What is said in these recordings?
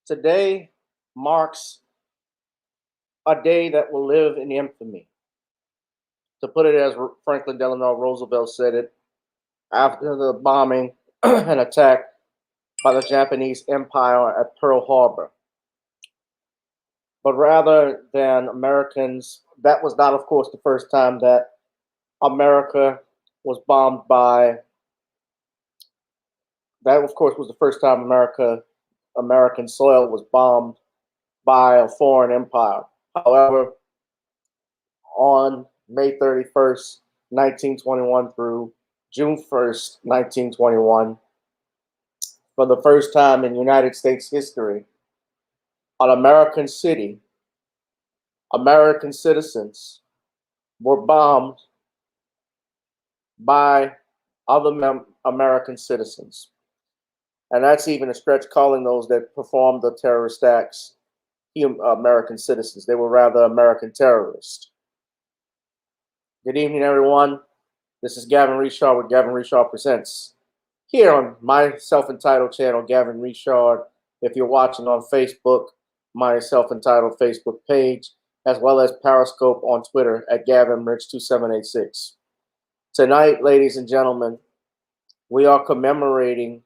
Today marks a day that will live in infamy. To put it as Franklin Delano Roosevelt said it, after the bombing and attack by the Japanese Empire at Pearl Harbor. But rather than Americans, that was not, of course, the first time that America was bombed by, that, of course, was the first time American soil was bombed by a foreign empire. However, on May 31st, 1921 through June 1st, 1921, for the first time in United States history, an American city, American citizens were bombed by other American citizens. And that's even a stretch calling those that performed the terrorist acts American citizens. They were rather American terrorists. Good evening, everyone. This is Gavin Richard with Gavin Richard Presents. Here on my self-entitled channel, Gavin Richard. If you're watching on Facebook, my self-entitled Facebook page, as well as Periscope on Twitter at GavinRich2786. Tonight, ladies and gentlemen, we are commemorating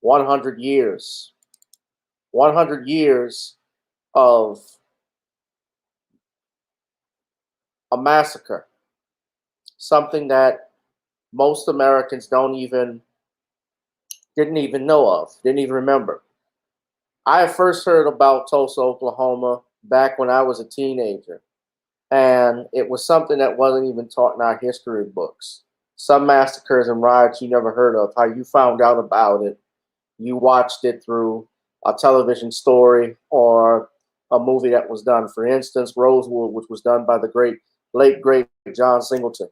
100 years. 100 years of a massacre. Something that most Americans didn't even know of, didn't even remember. I first heard about Tulsa, Oklahoma back when I was a teenager. And it was something that wasn't even taught in our history books. Some massacres and riots you never heard of, how you found out about it. You watched it through a television story or a movie that was done. For instance, Rosewood, which was done by the late great John Singleton.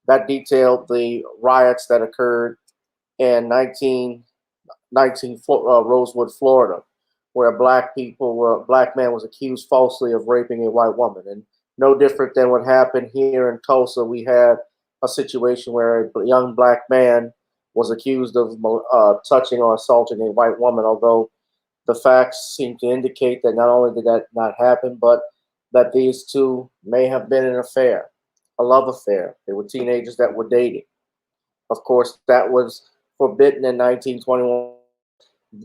That detailed the riots that occurred in 1919 Rosewood, Florida, where a black man was accused falsely of raping a white woman. And no different than what happened here in Tulsa, we had a situation where a young black man was accused of touching or assaulting a white woman, although the facts seem to indicate that not only did that not happen, but that these two may have been in an affair, a love affair. They were teenagers that were dating. Of course, that was forbidden in 1921.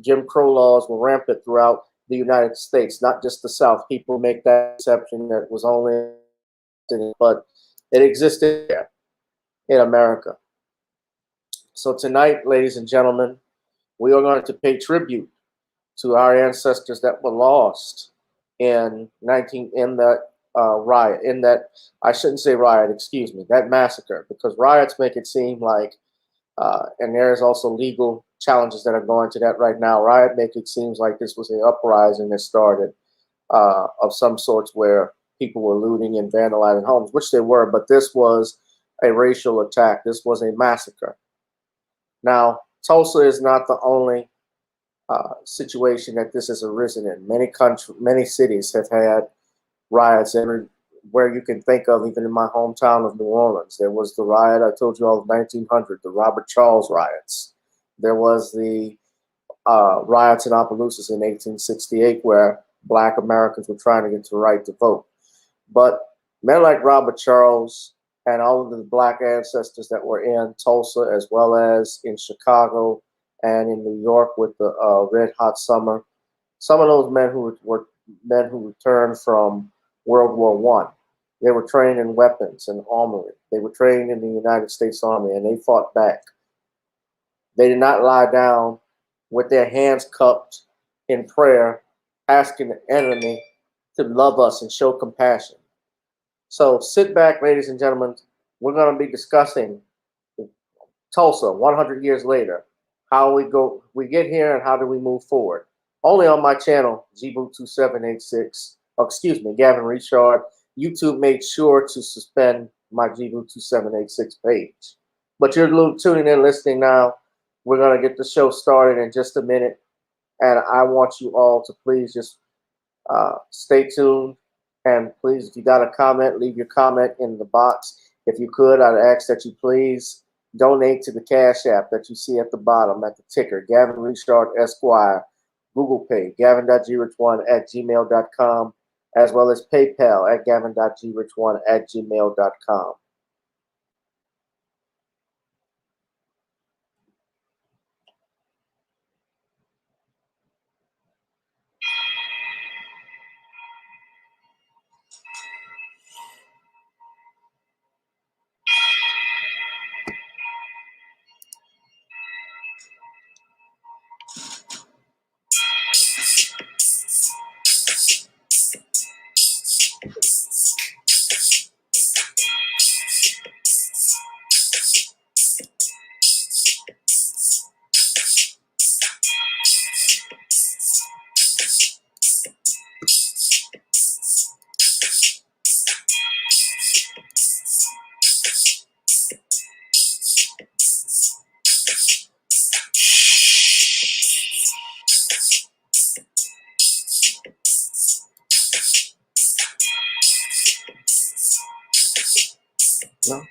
Jim Crow laws were rampant throughout the United States, not just the South. People make that exception that it was only, but it existed there in America. So tonight, ladies and gentlemen, we are going to pay tribute to our ancestors that were lost in that riot, I shouldn't say riot, excuse me, that massacre, because riots make it seem like, and there's also legal challenges that are going to that right now. Riot make it seems like this was an uprising that started of some sorts where people were looting and vandalizing homes, which they were, but this was a racial attack. This was a massacre. Now, Tulsa is not the only situation that this has arisen in. Many cities have had riots everywhere you can think of, even in my hometown of New Orleans. There was the riot I told you all of 1900, the Robert Charles riots. There was the riots in Opelousas in 1868 where Black Americans were trying to get the right to vote. But men like Robert Charles and all of the Black ancestors that were in Tulsa, as well as in Chicago and in New York with the Red Hot Summer, some of those men who returned from World War I, they were trained in weapons and armory. They were trained in the United States Army, and they fought back. They did not lie down with their hands cupped in prayer, asking the enemy to love us and show compassion. So sit back, ladies and gentlemen. We're going to be discussing Tulsa 100 years later, how we get here and how do we move forward. Only on my channel, GBoo2786, excuse me, Gavin Richard. YouTube made sure to suspend my GBoo2786 page. But you're tuning in, listening now. We're going to get the show started in just a minute. And I want you all to please just stay tuned. And please, if you got a comment, leave your comment in the box. If you could, I'd ask that you please donate to the Cash App that you see at the bottom at the ticker, Gavin Richard Esquire, Google Pay, gavin.grich1@gmail.com, as well as PayPal at gavin.grich1@gmail.com. No?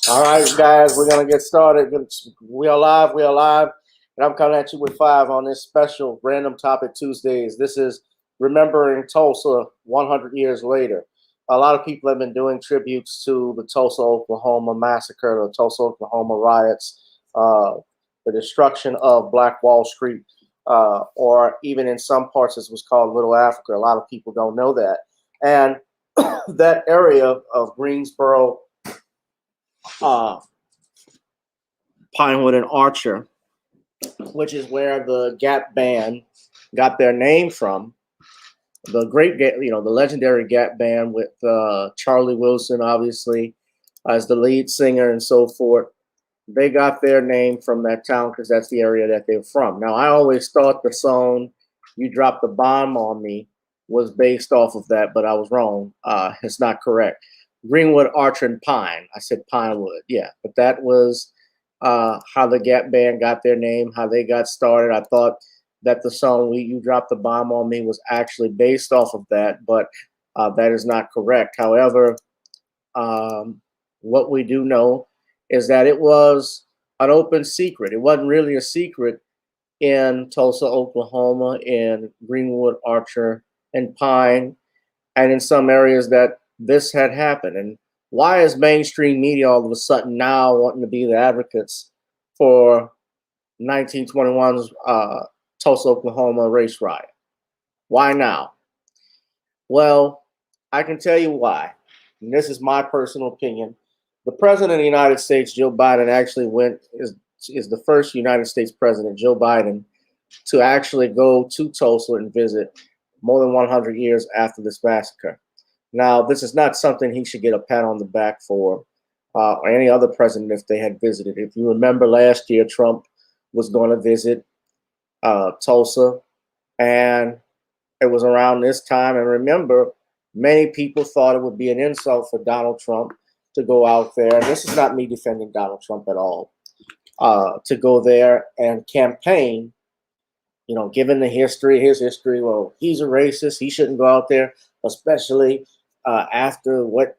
All right, guys, we're going to get started. We are live. We are live. And I'm coming at you with 5 on this special Random Topic Tuesdays. This is Remembering Tulsa 100 years later. A lot of people have been doing tributes to the Tulsa, Oklahoma massacre, the Tulsa, Oklahoma riots, the destruction of Black Wall Street, or even in some parts, this was called Little Africa. A lot of people don't know that. And that area of Greensboro, Pinewood and Archer, which is where the Gap Band got their name from, the great, the legendary Gap Band with Charlie Wilson, obviously, as the lead singer and so forth. They got their name from that town because that's the area that they're from. Now, I always thought the song "You Dropped the Bomb on Me" was based off of that, but I was wrong. It's not correct. Greenwood, Archer, and Pine. I said Pinewood, yeah, but that was how the Gap Band got their name, how they got started. I thought that the song "You Dropped the Bomb on Me" was actually based off of that, but that is not correct. However, what we do know is that it was an open secret. It wasn't really a secret in Tulsa, Oklahoma, in Greenwood, Archer, and Pine, and in some areas that this had happened. And why is mainstream media all of a sudden now wanting to be the advocates for 1921's Tulsa, Oklahoma race riot? Why now? Well, I can tell you why. And this is my personal opinion. The president of the United States, Joe Biden, actually is the first United States president, Joe Biden, to actually go to Tulsa and visit more than 100 years after this massacre. Now, this is not something he should get a pat on the back for, or any other president if they had visited. If you remember last year, Trump was going to visit Tulsa, and it was around this time. And remember, many people thought it would be an insult for Donald Trump to go out there. And this is not me defending Donald Trump at all. To go there and campaign, given his history, well, he's a racist. He shouldn't go out there, especially after what,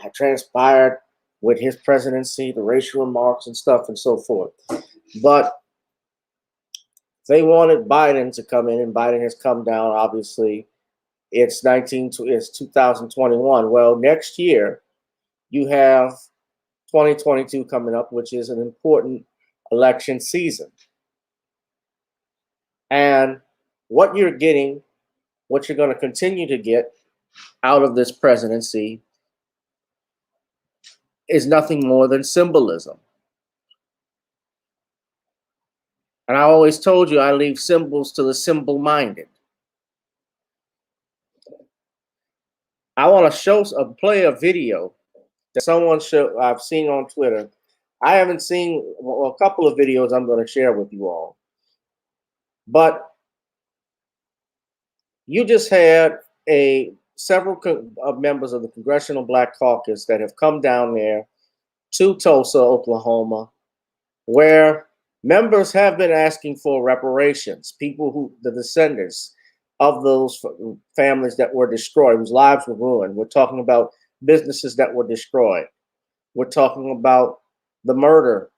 had transpired with his presidency, the racial remarks and stuff and so forth. But they wanted Biden to come in, and Biden has come down. Obviously, it's 2021. Well, next year you have 2022 coming up, which is an important election season. And what you're getting, what you're going to continue to get out of this presidency is nothing more than symbolism. And I always told you I leave symbols to the symbol-minded. I want to play a video that I've seen on Twitter. I haven't seen a couple of videos I'm going to share with you all. But you just had several members of the Congressional Black Caucus that have come down there to Tulsa, Oklahoma, where members have been asking for reparations, the descendants of those families that were destroyed, whose lives were ruined. We're talking about businesses that were destroyed. We're talking about the murder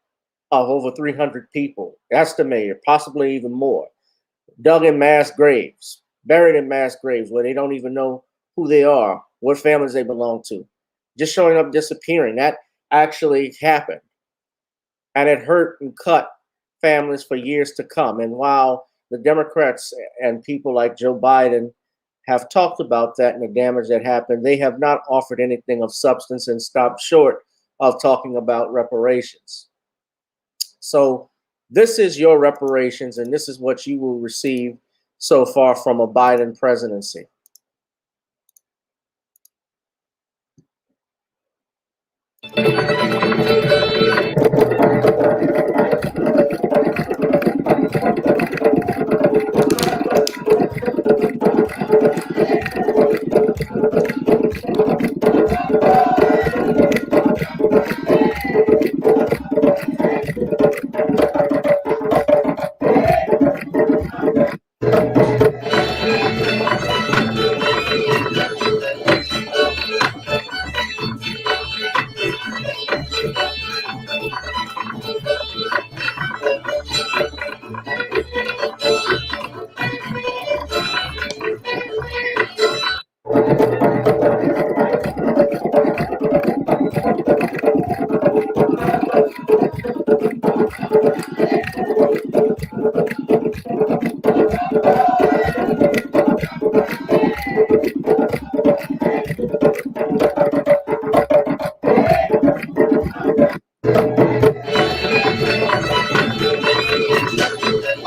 of over 300 people, estimated, possibly even more, dug in mass graves, buried in mass graves where they don't even know who they are, what families they belong to, just showing up disappearing. That actually happened. And it hurt and cut families for years to come. And while the Democrats and people like Joe Biden have talked about that and the damage that happened, they have not offered anything of substance and stopped short of talking about reparations. So this is your reparations, and this is what you will receive so far from a Biden presidency.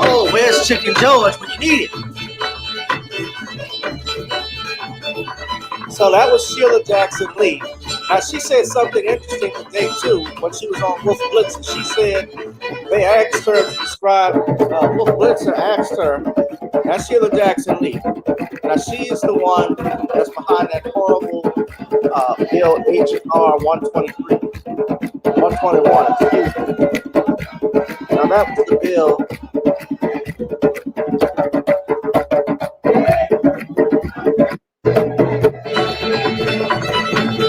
Oh, where's Chicken George when you need it? So that was Sheila Jackson Lee. Now she said something interesting today too when she was on Wolf Blitzer. She said they asked her to describe. Wolf Blitzer asked her. That's Sheila Jackson Lee. Now she is the one that's behind that horrible bill H.R. 123, 121. Excuse me. Now that was the bill.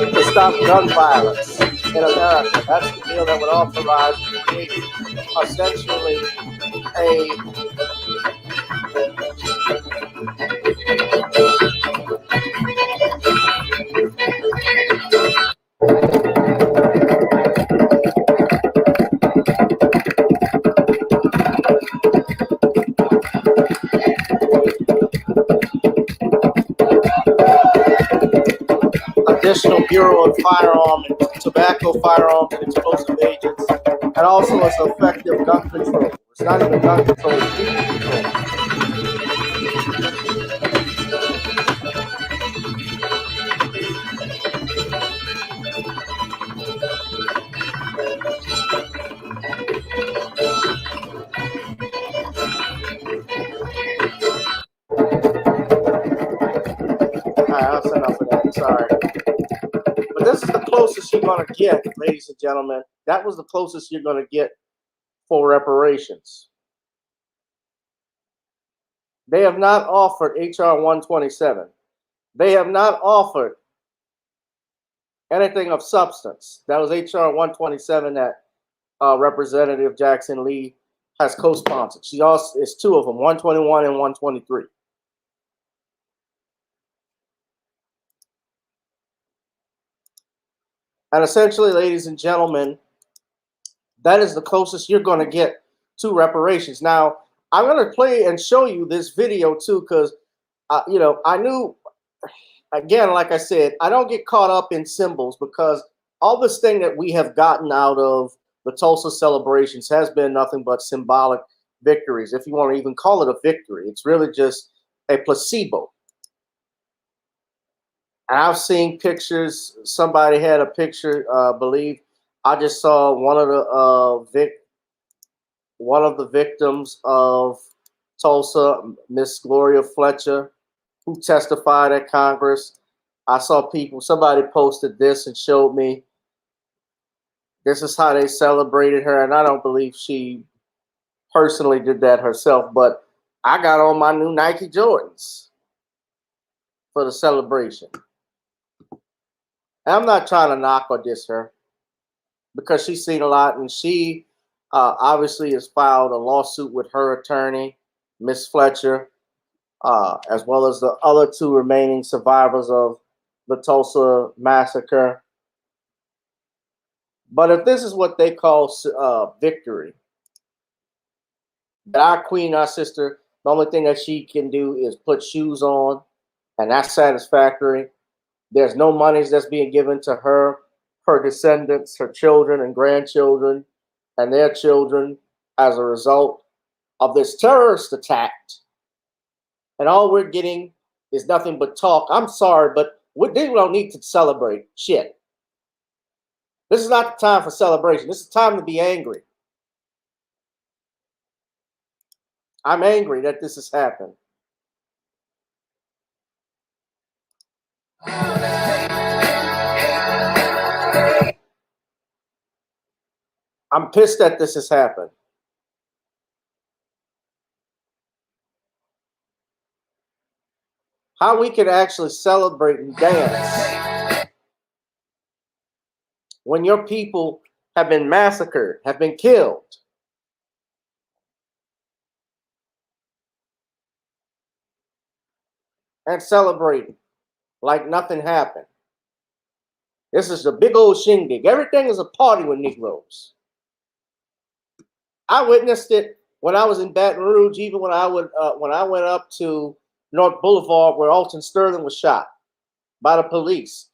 To stop gun violence in America. That's the bill that would authorize creating essentially a additional Bureau of Firearm and Tobacco, Firearms, and Explosive Agents, and also it's effective gun control. It's not even gun control, it's people control. Alright, that's enough of that. Sorry. But this is the closest you're going to get, ladies and gentlemen. That was the closest you're going to get for reparations. They have not offered H.R. 127. They have not offered anything of substance. That was H.R. 127 that Representative Jackson Lee has co-sponsored. She also it's two of them, 121 and 123. And essentially, ladies and gentlemen, that is the closest you're going to get to reparations. Now, I'm going to play and show you this video too, because I knew, again, like I said, I don't get caught up in symbols because all this thing that we have gotten out of the Tulsa celebrations has been nothing but symbolic victories. If you want to even call it a victory, it's really just a placebo. And I've seen pictures. Somebody had a picture. Believe I just saw one of the victims of Tulsa, Miss Gloria Fletcher, who testified at Congress. I saw people. Somebody posted this and showed me. This is how they celebrated her, and I don't believe she personally did that herself. But I got on my new Nike Jordans for the celebration. And I'm not trying to knock or diss her because she's seen a lot, and she obviously has filed a lawsuit with her attorney, Miss Fletcher, as well as the other two remaining survivors of the Tulsa massacre. But if this is what they call victory, that our queen, our sister, the only thing that she can do is put shoes on, and that's satisfactory. There's no monies that's being given to her, her descendants, her children and grandchildren, and their children as a result of this terrorist attack. And all we're getting is nothing but talk. I'm sorry, but we don't need to celebrate shit. This is not the time for celebration. This is time to be angry. I'm angry that this has happened. I'm pissed that this has happened. How we can actually celebrate and dance when your people have been massacred, have been killed. And celebrating like nothing happened. This is a big old shindig. Everything is a party with Negroes. I witnessed it when I was in Baton Rouge, even when I went up to North Boulevard where Alton Sterling was shot by the police.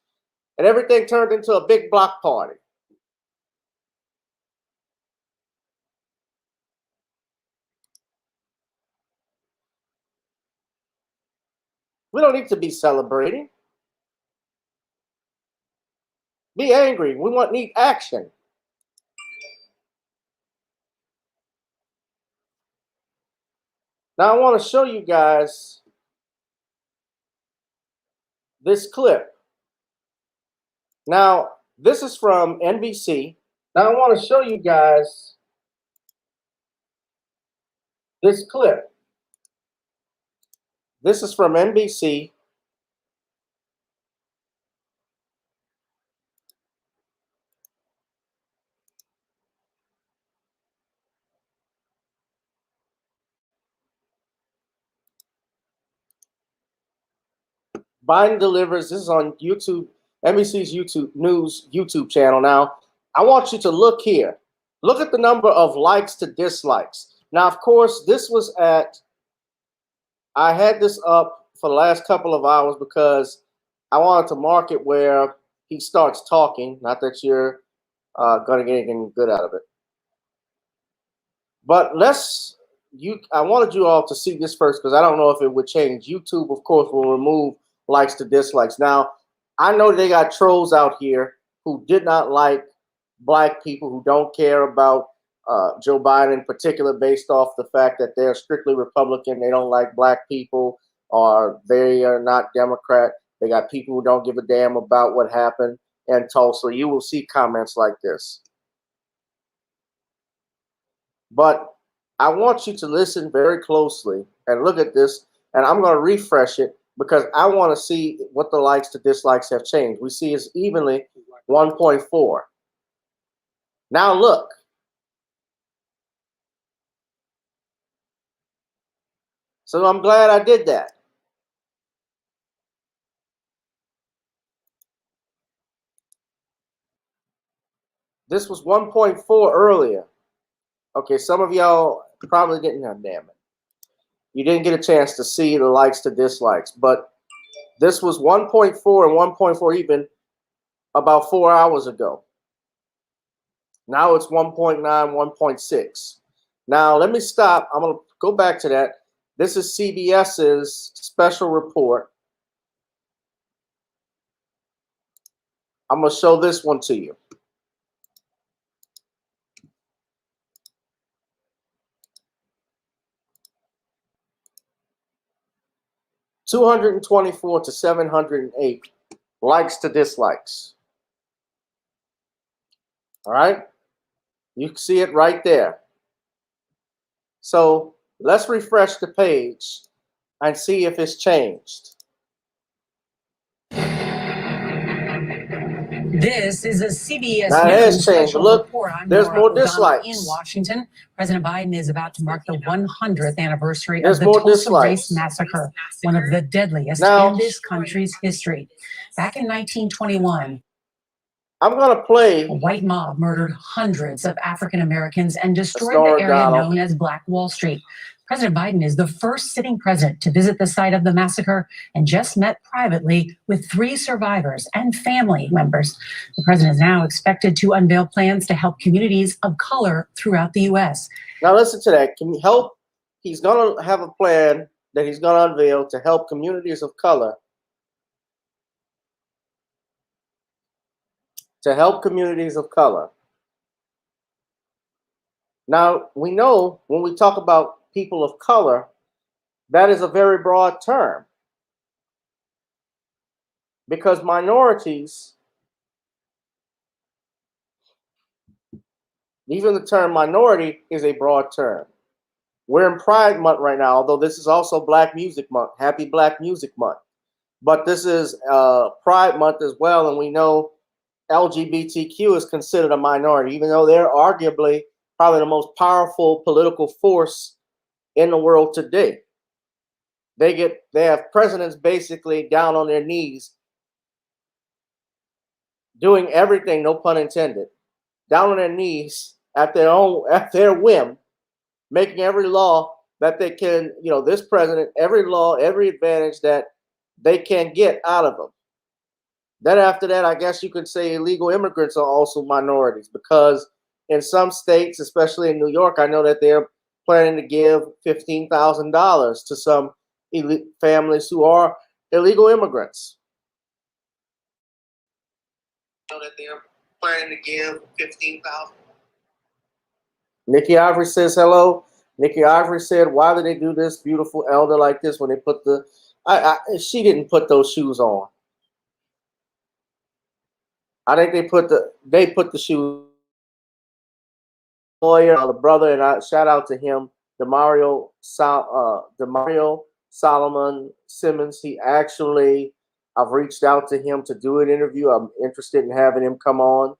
And everything turned into a big block party. We don't need to be celebrating. Be angry. We need action. Now I want to show you guys this clip. Now, this is from NBC. Now I want to show you guys this clip. This is from NBC. Biden delivers. This is on YouTube, NBC's YouTube News YouTube channel. Now, I want you to look here. Look at the number of likes to dislikes. Now, of course, this was at, I had this up for the last couple of hours because I wanted to mark it where he starts talking. Not that you're going to get anything good out of it. But I wanted you all to see this first because I don't know if it would change. YouTube, of course, will remove likes to dislikes. Now, I know they got trolls out here who did not like black people, who don't care about Joe Biden in particular, based off the fact that they're strictly Republican. They don't like black people, or they are not Democrat. They got people who don't give a damn about what happened in Tulsa. You will see comments like this. But I want you to listen very closely and look at this, and I'm going to refresh it because I want to see what the likes to dislikes have changed. We see it's evenly 1.4. Now look. So I'm glad I did that. This was 1.4 earlier. Okay, some of y'all probably didn't have, damn it. You didn't get a chance to see the likes to dislikes, but this was 1.4 and 1.4 even about 4 hours ago. Now it's 1.9, 1.6. Now let me stop. I'm going to go back to that. This is CBS's special report. I'm going to show this one to you. $224 to $708 likes to dislikes. All right, you can see it right there. So let's refresh the page and see if it's changed. This is a CBS now News special report. There's more dislikes. In Washington, President Biden is about to mark the 100th anniversary of the Tulsa race massacre, one of the deadliest in this country's history. Back in 1921, I'm going to play. A white mob murdered hundreds of African Americans and destroyed the area known as Black Wall Street. President Biden is the first sitting president to visit the site of the massacre and just met privately with 3 survivors and family members. The president is now expected to unveil plans to help communities of color throughout the U.S. Now listen to that. Can you help? He's going to have a plan that he's going to unveil to help communities of color. To help communities of color. Now, we know when we talk about people of color, that is a very broad term. Because minorities, even the term minority is a broad term. We're in Pride Month right now, although this is also Black Music Month. Happy Black Music Month. But this is Pride Month as well, and we know LGBTQ is considered a minority, even though they're arguably probably the most powerful political force in the world today. They have presidents basically down on their knees doing everything, no pun intended, down on their knees at their whim, making every law that they can, this president, every law, every advantage that they can get out of them. Then after that, I guess you could say illegal immigrants are also minorities, because in some states, especially in New York, I know that they're planning to give $15,000 to some families who are illegal immigrants. that they're planning to give 15,000. Nikki Ivory says hello. Nikki Ivory said, "Why did they do this beautiful elder like this when they put the?" She didn't put those shoes on. I think they put the shoes. Lawyer, the brother, and I shout out to him, Demario Solomon Simmons. He actually, I've reached out to him to do an interview. I'm interested in having him come on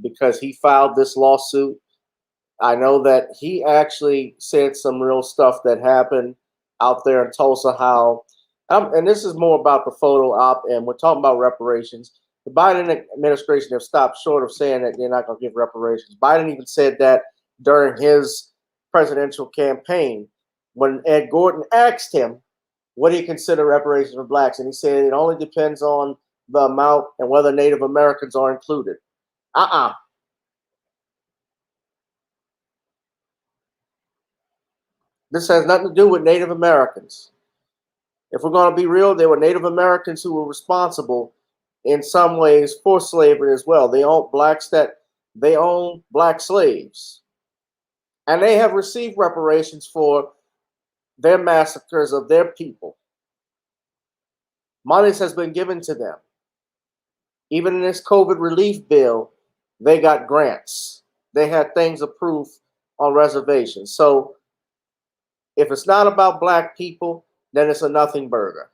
because he filed this lawsuit. I know that he actually said some real stuff that happened out there in Tulsa. How, and this is more about the photo op, and we're talking about reparations. The Biden administration have stopped short of saying that they're not going to give reparations. Biden even said that during his presidential campaign when Ed Gordon asked him, what do you consider reparations for blacks? And he said it only depends on the amount and whether Native Americans are included. This has nothing to do with Native Americans. If we're going to be real, there were Native Americans who were responsible in some ways for slavery as well. They own black slaves. And they have received reparations for their massacres of their people. Money has been given to them. Even in this COVID relief bill, they got grants. They had things approved on reservations. So if it's not about black people, then it's a nothing burger.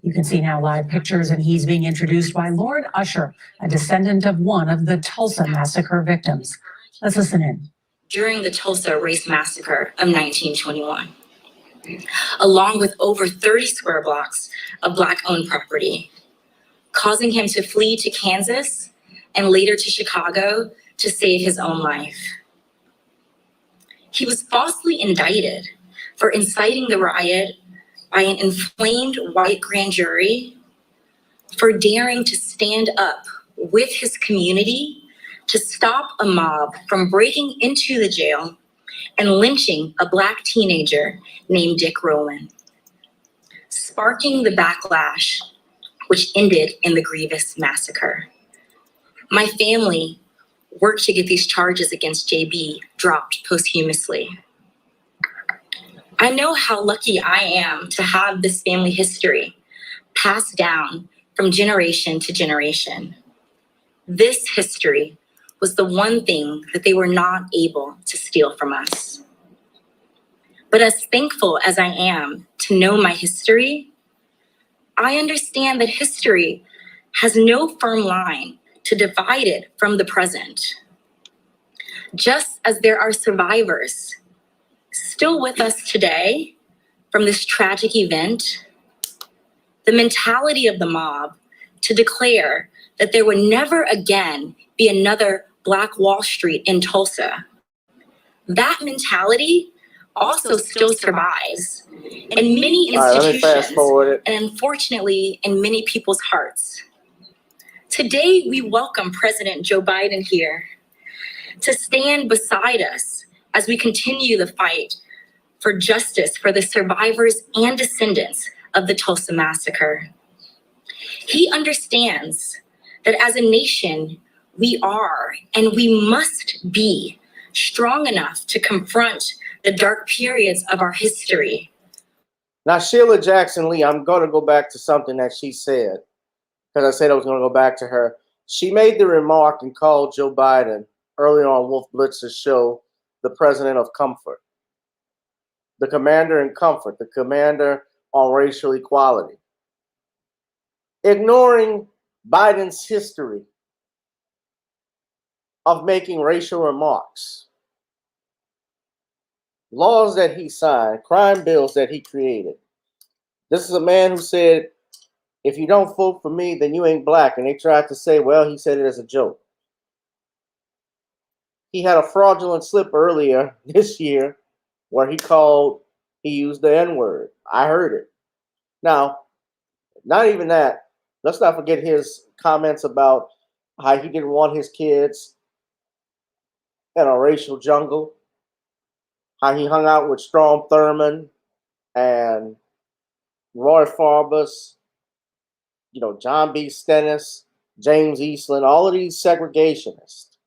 You can see now live pictures, and he's being introduced by Lord Usher, a descendant of one of the Tulsa massacre victims. Let's listen in. During the Tulsa race massacre of 1921, along with over 30 square blocks of Black-owned property, causing him to flee to Kansas and later to Chicago to save his own life. He was falsely indicted for inciting the riot by an inflamed white grand jury for daring to stand up with his community to stop a mob from breaking into the jail and lynching a Black teenager named Dick Rowland, sparking the backlash which ended in the grievous massacre. My family worked to get these charges against JB dropped posthumously. I know how lucky I am to have this family history passed down from generation to generation. This history was the one thing that they were not able to steal from us. But as thankful as I am to know my history, I understand that history has no firm line to divide it from the present. Just as there are survivors still with us today from this tragic event, the mentality of the mob to declare that there would never again be another Black Wall Street in Tulsa, that mentality also still survives in many institutions and unfortunately in many people's hearts. Today, we welcome President Joe Biden here to stand beside us as we continue the fight for justice for the survivors and descendants of the Tulsa massacre. He understands that as a nation, we are and we must be strong enough to confront the dark periods of our history. Now, Sheila Jackson Lee, I'm going to go back to something that she said, because I said I was going to go back to her. She made the remark and called Joe Biden earlier on Wolf Blitzer's show the president of comfort, the commander in comfort, the commander on racial equality, ignoring Biden's history of making racial remarks, laws that he signed, crime bills that he created. This is a man who said, if you don't vote for me, then you ain't black. And they tried to say, well, he said it as a joke. He had a fraudulent slip earlier this year where he used the N-word. I heard it. Now, not even that. Let's not forget his comments about how he didn't want his kids in a racial jungle, how he hung out with Strom Thurmond and Roy Farbus, John B. Stennis, James Eastland, all of these segregationists.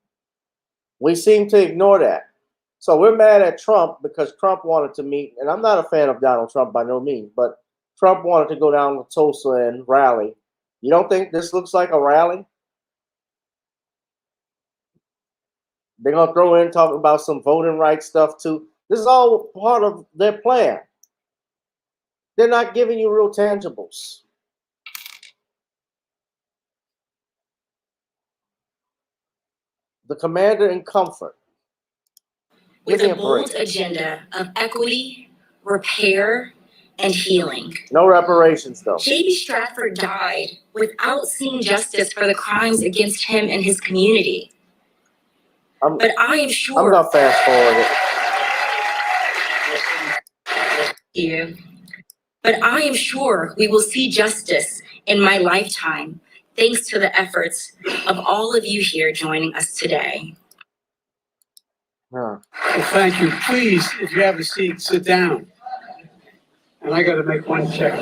We seem to ignore that. So we're mad at Trump because Trump wanted to meet, and I'm not a fan of Donald Trump by no means, but Trump wanted to go down to Tulsa and rally. You don't think this looks like a rally? They're going to throw in talking about some voting rights stuff too. This is all part of their plan. They're not giving you real tangibles. The commander in comfort. With a bold agenda of equity, repair, and healing. No reparations, though. J.B. Stratford died without seeing justice for the crimes against him and his community. But I am sure. I'm not fast forwarding. But I am sure we will see justice in my lifetime, thanks to the efforts of all of you here joining us today. Well, thank you. Please, if you have a seat, sit down. And I got to make one check.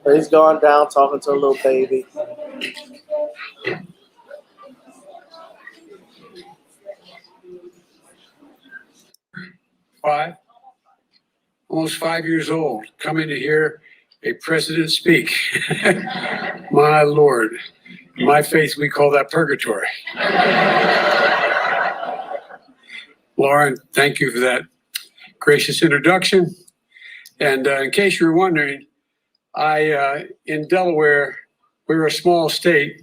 He's going down talking to a little baby. Almost 5 years old, coming to hear a president speak. My Lord, in my faith, we call that purgatory. Lauren, thank you for that gracious introduction. And in case you're wondering, in Delaware, we're a small state.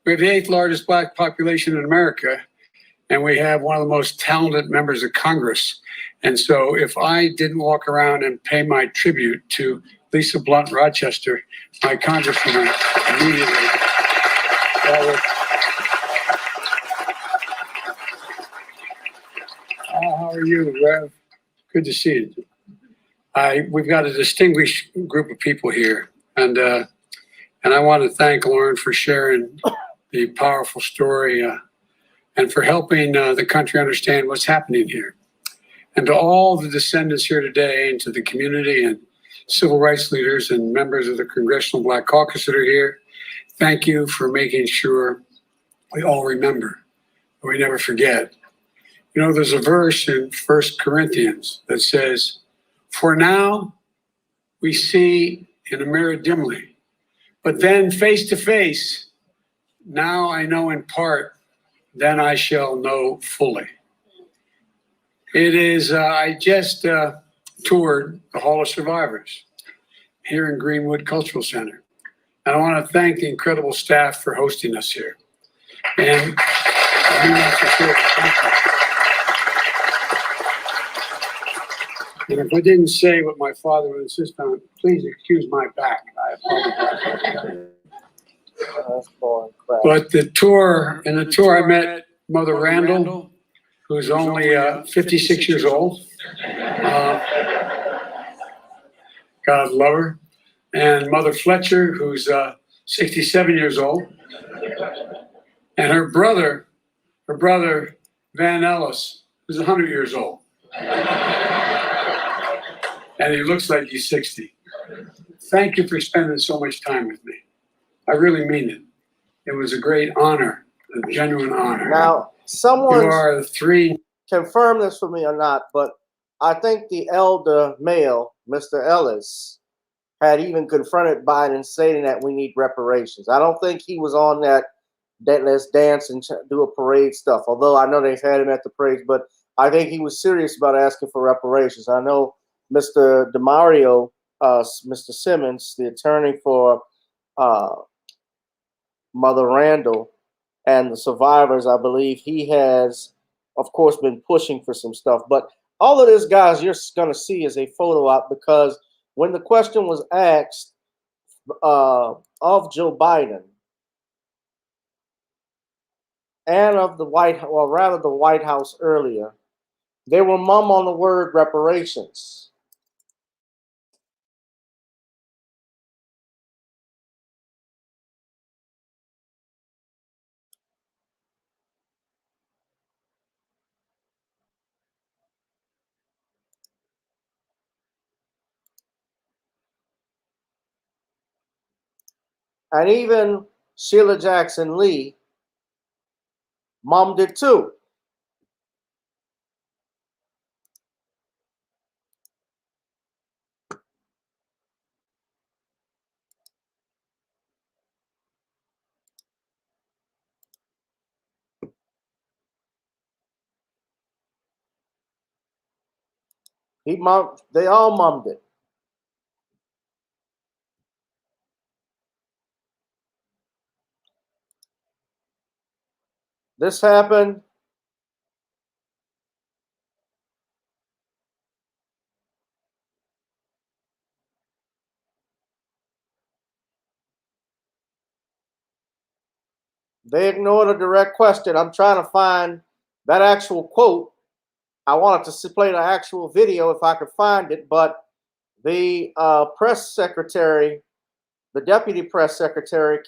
We have the 8th largest Black population in America, and we have one of the most talented members of Congress. And so if I didn't walk around and pay my tribute to Lisa Blunt Rochester, my congresswoman, immediately, how are you, Rev? Good to see you. We've got a distinguished group of people here, and I want to thank Lauren for sharing the powerful story and for helping the country understand what's happening here. And to all the descendants here today, and to the community and civil rights leaders and members of the Congressional Black Caucus that are here, thank you for making sure we all remember, we never forget. You know, there's a verse in 1 Corinthians that says, "For now we see in a mirror dimly, but then face to face, now I know in part, then I shall know fully." It is, I just toured the Hall of Survivors here in Greenwood Cultural Center. And I want to thank the incredible staff for hosting us here. And I mean that sincerely. And if I didn't say what my father would insist on, please excuse my back. I apologize. But the tour, I met Mother Randall, who's only 56 years old. God love her. And Mother Fletcher, who's 67 years old. And her brother, Van Ellis, who's 100 years old. And he looks like he's 60. Thank you for spending so much time with me. I really mean it. It was a great honor, a genuine honor. Now, someone you are the three. Confirm this for me or not, but I think the elder male, Mr. Ellis, had even confronted Biden stating that we need reparations. I don't think he was on that let's dance and do a parade stuff, although I know they've had him at the parades, but I think he was serious about asking for reparations. I know Mr. DeMario, Mr. Simmons, the attorney for Mother Randall and the survivors, I believe he has, of course, been pushing for some stuff. But all of this, guys, you're going to see is a photo op, because when the question was asked of Joe Biden and of the White House earlier, they were mum on the word reparations. And even Sheila Jackson Lee mummed it too. They all mummed it. This happened They ignored a direct question. I'm trying to find that actual quote. I wanted to play the actual video if I could find it, but the press secretary, the deputy press secretary,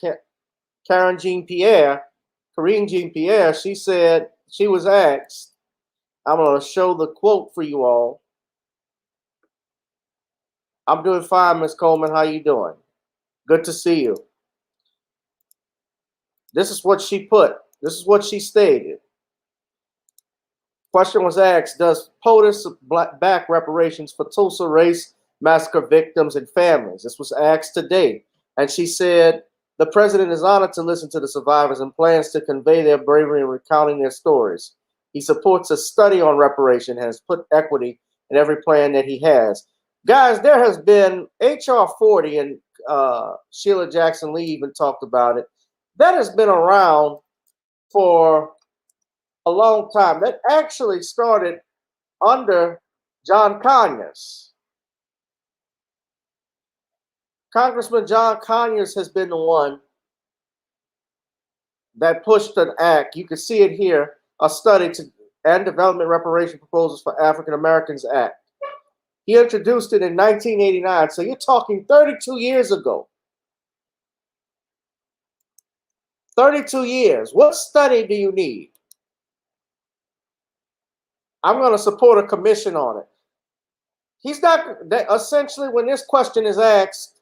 Karine Jean-Pierre, she said, she was asked, I'm going to show the quote for you all. I'm doing fine, Ms. Coleman. How you doing? Good to see you. This is what she put. This is what she stated. Question was asked, does POTUS back reparations for Tulsa race massacre victims and families? This was asked today. And she said, the president is honored to listen to the survivors and plans to convey their bravery in recounting their stories. He supports a study on reparation and has put equity in every plan that he has. Guys, there has been HR 40, and Sheila Jackson Lee even talked about it. That has been around for a long time. That actually started under John Conyers. Congressman John Conyers has been the one that pushed an act. You can see it here, a study to and development reparation proposals for African Americans Act. He introduced it in 1989, so you're talking 32 years ago. 32 years. What study do you need? I'm going to support a commission on it. He's not, essentially, when this question is asked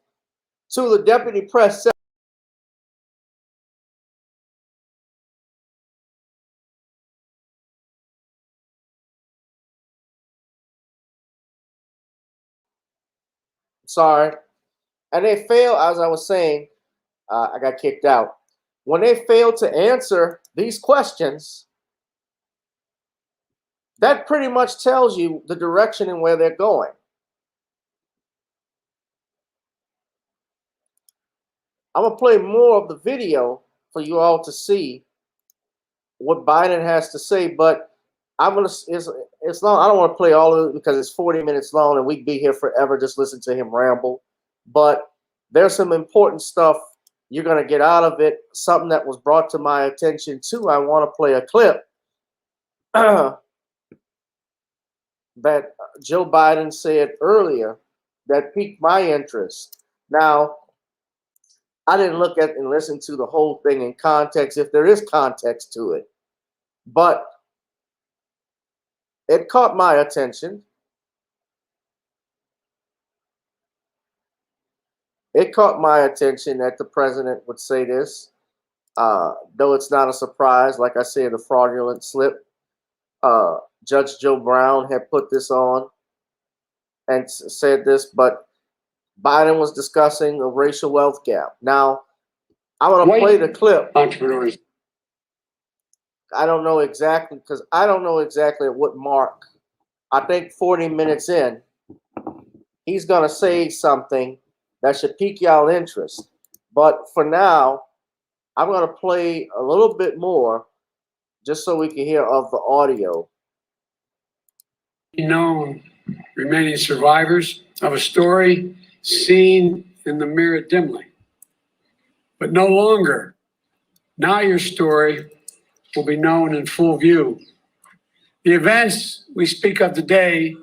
to the deputy press secretary, sorry, and they fail, as I was saying, I got kicked out. When they fail to answer these questions, that pretty much tells you the direction and where they're going. I'm going to play more of the video for you all to see what Biden has to say, but I'm going to, it's long. I don't want to play all of it because it's 40 minutes long and we'd be here forever just listening to him ramble. But there's some important stuff you're going to get out of it, something that was brought to my attention too. I want to play a clip that Joe Biden said earlier that piqued my interest. Now, I didn't look at and listen to the whole thing in context, if there is context to it, but it caught my attention. It caught my attention that the president would say this, though it's not a surprise. Like I said, the fraudulent slip. Judge Joe Brown had put this on and said this, but Biden was discussing a racial wealth gap. Now, I'm going to play the clip. Entrepreneurs. I don't know exactly, because I don't know exactly at what mark. I think 40 minutes in, he's going to say something that should pique y'all interest. But for now, I'm going to play a little bit more just so we can hear of the audio. Known remaining survivors of a story seen in the mirror dimly, but no longer. Now your story will be known in full view. The events we speak of today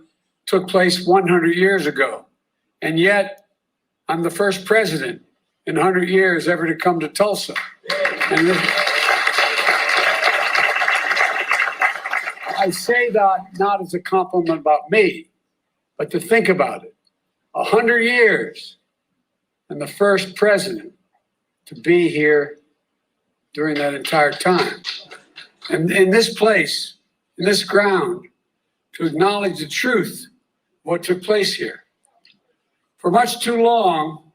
took place 100 years ago, and yet I'm the first president in 100 years ever to come to Tulsa. And I say that not as a compliment about me, but to think about it. 100 years and the first president to be here during that entire time. And in this place, in this ground, to acknowledge the truth of what took place here. For much too long,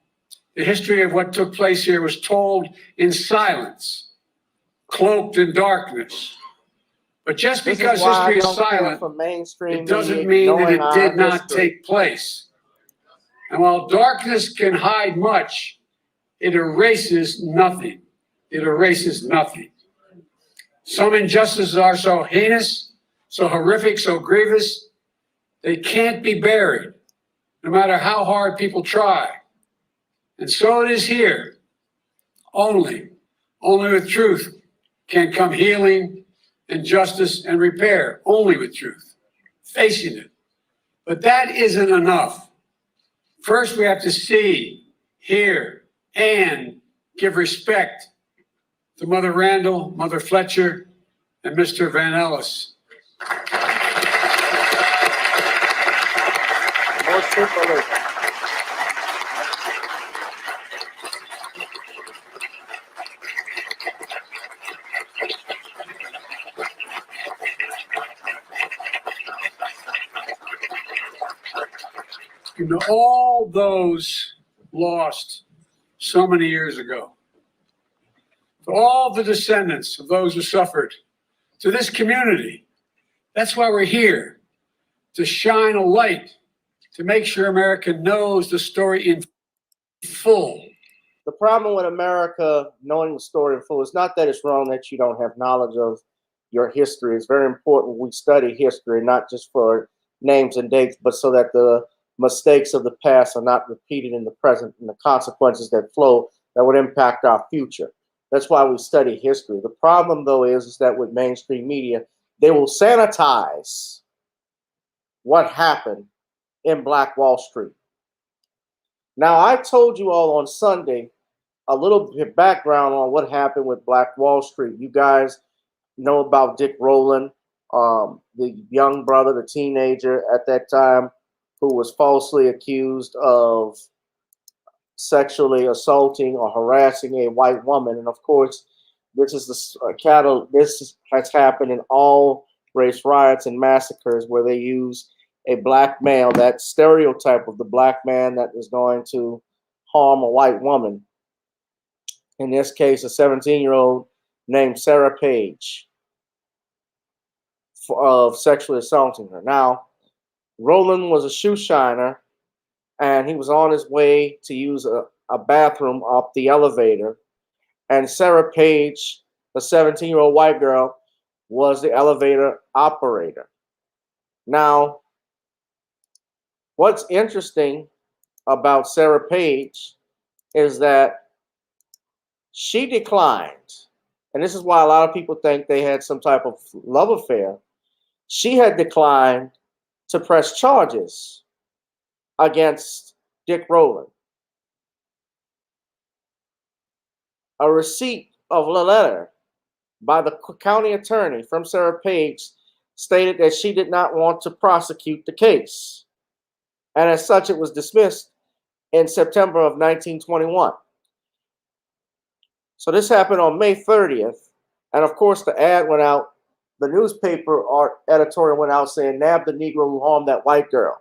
the history of what took place here was told in silence, cloaked in darkness. But just because history is silent, it doesn't mean that it did not take place. And while darkness can hide much, it erases nothing. It erases nothing. Some injustices are so heinous, so horrific, so grievous, they can't be buried, no matter how hard people try. And so it is here. Only with truth can come healing and justice and repair. Only with truth, facing it. But that isn't enough. First, we have to see, hear, and give respect to Mother Randall, Mother Fletcher, and Mr. Van Ellis. And all those lost so many years ago, to all the descendants of those who suffered, to this community, that's why we're here, to shine a light, to make sure America knows the story in full. The problem with America knowing the story in full is not that it's wrong that you don't have knowledge of your history. It's very important we study history, not just for names and dates, but so that the mistakes of the past are not repeated in the present and the consequences that flow that would impact our future. That's why we study history. The problem, though, is that with mainstream media, they will sanitize what happened in Black Wall Street. Now, I told you all on Sunday a little bit background on what happened with Black Wall Street. You guys know about Dick Rowland, the young brother, the teenager at that time, who was falsely accused of sexually assaulting or harassing a white woman. And of course, this is this has happened in all race riots and massacres where they use a black male, that stereotype of the black man that is going to harm a white woman. In this case, a 17-year-old named Sarah Page, of sexually assaulting her. Now, Roland was a shoe shiner, and he was on his way to use a bathroom up the elevator. And Sarah Page, the 17-year-old white girl, was the elevator operator. Now, what's interesting about Sarah Page is that she declined, and this is why a lot of people think they had some type of love affair. She had declined to press charges against Dick Rowland. A receipt of a letter by the county attorney from Sarah Page stated that she did not want to prosecute the case. And as such, it was dismissed in September of 1921. So this happened on May 30th. And of course, the ad went out. The newspaper editorial went out saying, "Nab the Negro who harmed that white girl."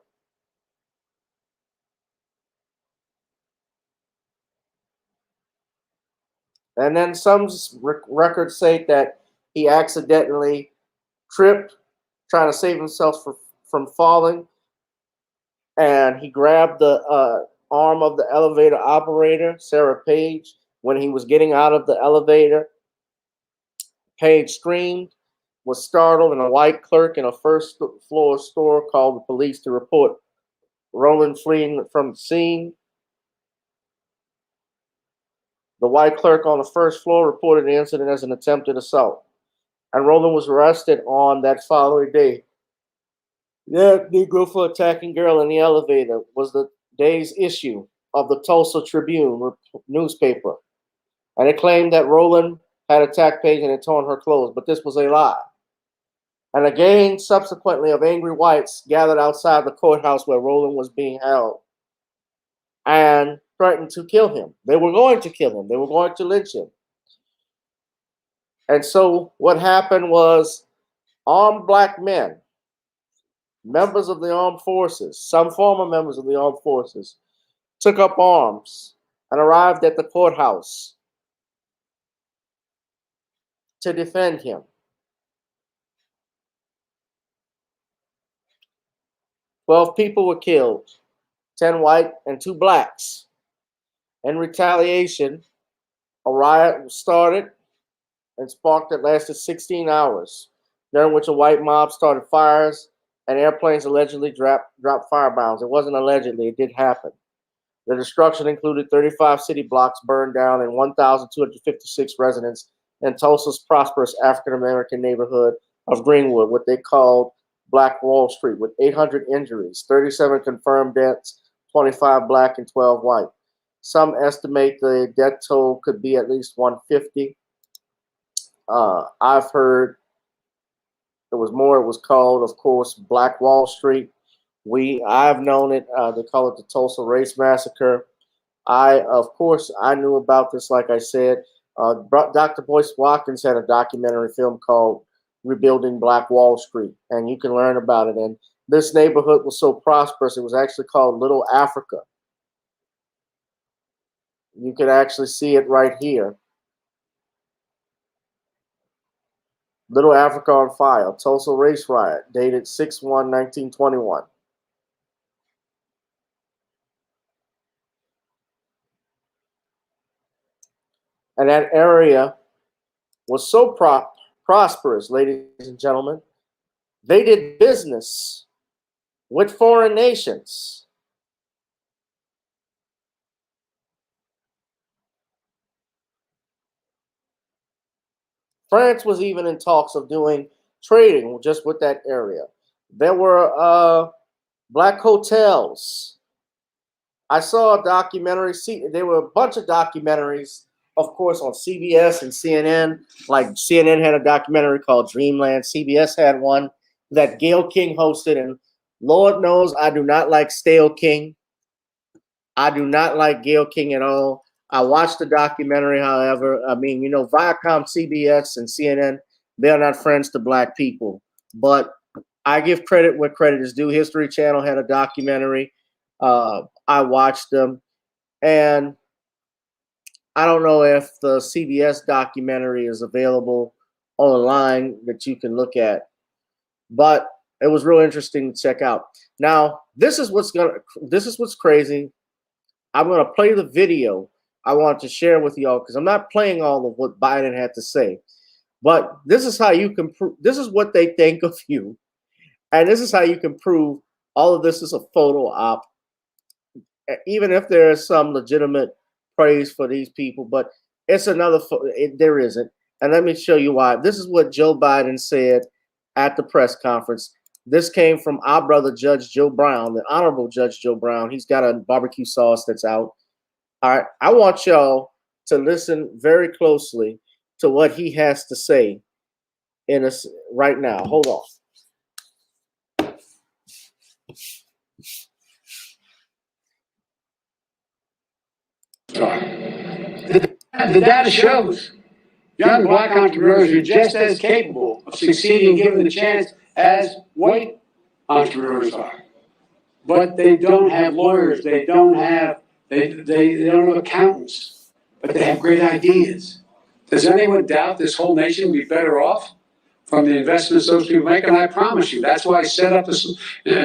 And then some records say that he accidentally tripped, trying to save himself from falling. And he grabbed the arm of the elevator operator, Sarah Page, when he was getting out of the elevator. Page screamed, was startled, and a white clerk in a first-floor store called the police to report Roland fleeing from the scene. The white clerk on the first floor reported the incident as an attempted assault, and Roland was arrested on that following day. That Negro for attacking girl in the elevator was the day's issue of the Tulsa Tribune newspaper, and it claimed that Roland had attacked Page and had torn her clothes, but this was a lie. And a gang subsequently of angry whites gathered outside the courthouse where Roland was being held and threatened to kill him. They were going to kill him. They were going to lynch him. And so what happened was armed black men, members of the armed forces, some former members of the armed forces, took up arms and arrived at the courthouse to defend him. 12 people were killed, 10 white and 2 blacks. In retaliation, a riot started and sparked that lasted 16 hours, during which a white mob started fires and airplanes allegedly dropped firebombs. It wasn't allegedly, it did happen. The destruction included 35 city blocks burned down and 1,256 residents in Tulsa's prosperous African-American neighborhood of Greenwood, what they called Black Wall Street, with 800 injuries, 37 confirmed deaths, 25 black and 12 white. Some estimate the death toll could be at least 150. I've heard it was more. It was called, of course, Black Wall Street. I've known it. They call it the Tulsa Race Massacre. Of course, I knew about this. Like I said, Dr. Boyce Watkins had a documentary film called Rebuilding Black Wall Street, and you can learn about it. And this neighborhood was so prosperous, it was actually called Little Africa. You can actually see it right here. Little Africa on Fire, Tulsa Race Riot, dated 6/1/1921. And that area was so prosperous, ladies and gentlemen, they did business with foreign nations. France was even in talks of doing trading just with that area. There were black hotels. I saw a documentary. There were a bunch of documentaries, of course, on CBS and CNN. Like CNN had a documentary called Dreamland. CBS had one that Gayle King hosted. And Lord knows I do not like Stale King. I do not like Gayle King at all. I watched the documentary, however. I mean, you know, Viacom, CBS, and CNN, they're not friends to black people. But I give credit where credit is due. History Channel had a documentary. I watched them. And I don't know if the CBS documentary is available online that you can look at. But it was real interesting to check out. Now, this is what's crazy. I'm going to play the video I want to share with y'all because I'm not playing all of what Biden had to say. But this is how you can prove, this is what they think of you. And this is how you can prove all of this is a photo op, even if there is some legitimate praise for these people. But it's another, there isn't. And let me show you why. This is what Joe Biden said at the press conference. This came from our brother, Judge Joe Brown, the Honorable Judge Joe Brown. He's got a barbecue sauce that's out. All right. I want y'all to listen very closely to what he has to say right now. Hold on. The data shows young black entrepreneurs are just as capable of succeeding given the chance as white entrepreneurs are. But they don't have lawyers, they don't have accountants, but they have great ideas. Does anyone doubt this whole nation would be better off from the investments those people make? And I promise you, that's why I set up a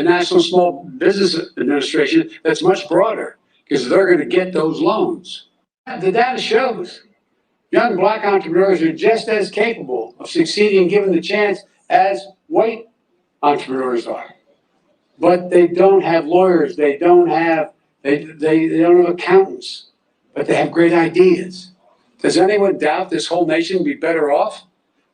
National Small Business Administration that's much broader, because they're going to get those loans. The data shows young black entrepreneurs are just as capable of succeeding given the chance as white entrepreneurs are. But they don't have lawyers, they don't have accountants, but they have great ideas. Does anyone doubt this whole nation would be better off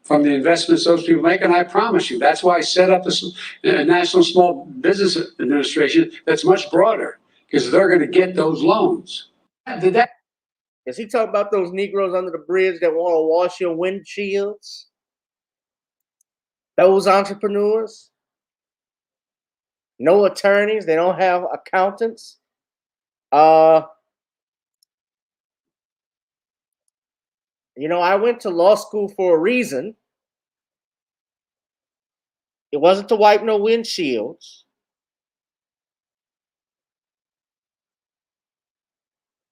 from the investments those people make? And I promise you, that's why I set up a National Small Business Administration that's much broader, because they're going to get those loans. Is he talking about those Negroes under the bridge that want to wash your windshields? Those entrepreneurs? No attorneys. They don't have accountants. You know, I went to law school for a reason. It wasn't to wipe no windshields.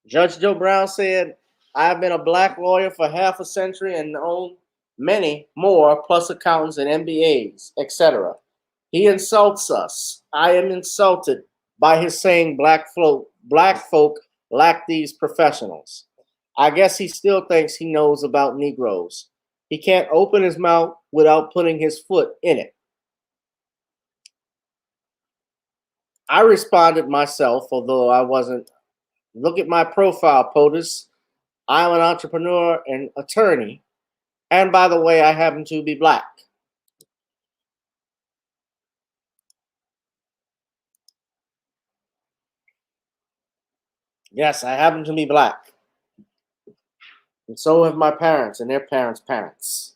Judge Joe Brown said, I've been a black lawyer for half a century and own many more, plus accountants and MBAs, etc. He insults us. I am insulted by his saying black folk lack these professionals. I guess he still thinks he knows about Negroes. He can't open his mouth without putting his foot in it. I responded myself, although I wasn't. Look at my profile, POTUS. I'm an entrepreneur and attorney. And by the way, I happen to be black. Yes, I happen to be black. And so have my parents and their parents' parents.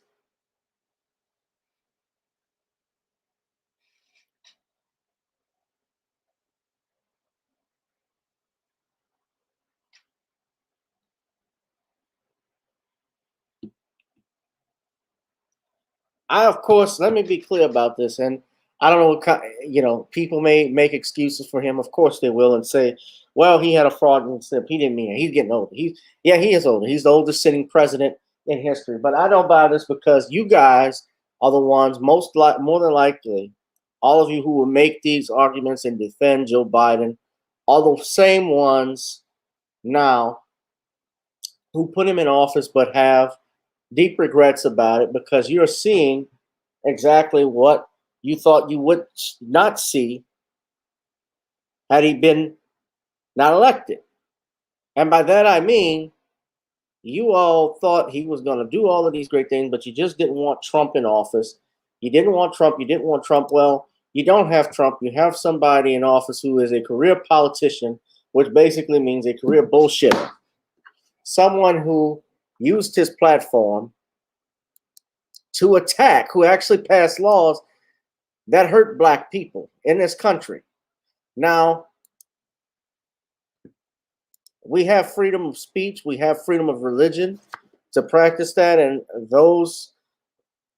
Of course, let me be clear about this. And I don't know what kind, people may make excuses for him. Of course they will and say, well, he had a fraudulent slip. He didn't mean it. He's getting older. He is older. He's the oldest sitting president in history. But I don't buy this because you guys are the ones more than likely, all of you who will make these arguments and defend Joe Biden are the same ones now who put him in office but have deep regrets about it because you're seeing exactly what you thought you would not see had he been not elected. And by that I mean, you all thought he was going to do all of these great things, but you just didn't want Trump in office. You didn't want Trump. You didn't want Trump. Well, you don't have Trump. You have somebody in office who is a career politician, which basically means a career bullshitter. Someone who used his platform to attack, who actually passed laws that hurt black people in this country. Now, we have freedom of speech, we have freedom of religion to practice that, and those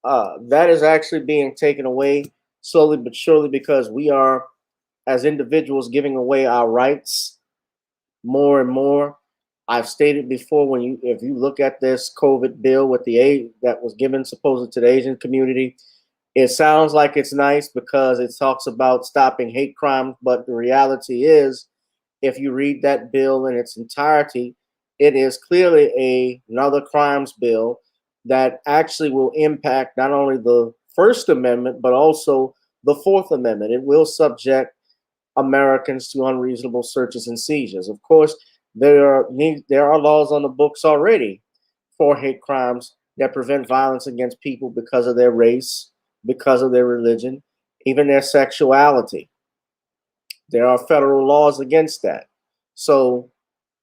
that is actually being taken away slowly but surely because we are, as individuals, giving away our rights more and more. I've stated before, if you look at this COVID bill with the aid that was given supposedly to the Asian community, it sounds like it's nice because it talks about stopping hate crime, but the reality is, if you read that bill in its entirety, it is clearly another crimes bill that actually will impact not only the First Amendment, but also the Fourth Amendment. It will subject Americans to unreasonable searches and seizures. Of course, there are laws on the books already for hate crimes that prevent violence against people because of their race, because of their religion, even their sexuality. There are federal laws against that. So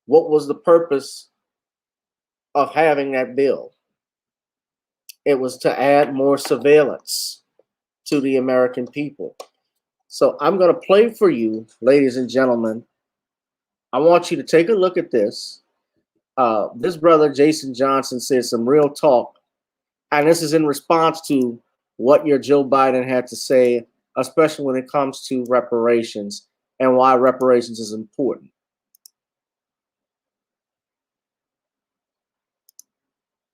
what was the purpose of having that bill? It was to add more surveillance to the American people. So I'm going to play for you, ladies and gentlemen. I want you to take a look at this. This brother, Jason Johnson, said some real talk. And this is in response to what your Joe Biden had to say, especially when it comes to reparations and why reparations is important.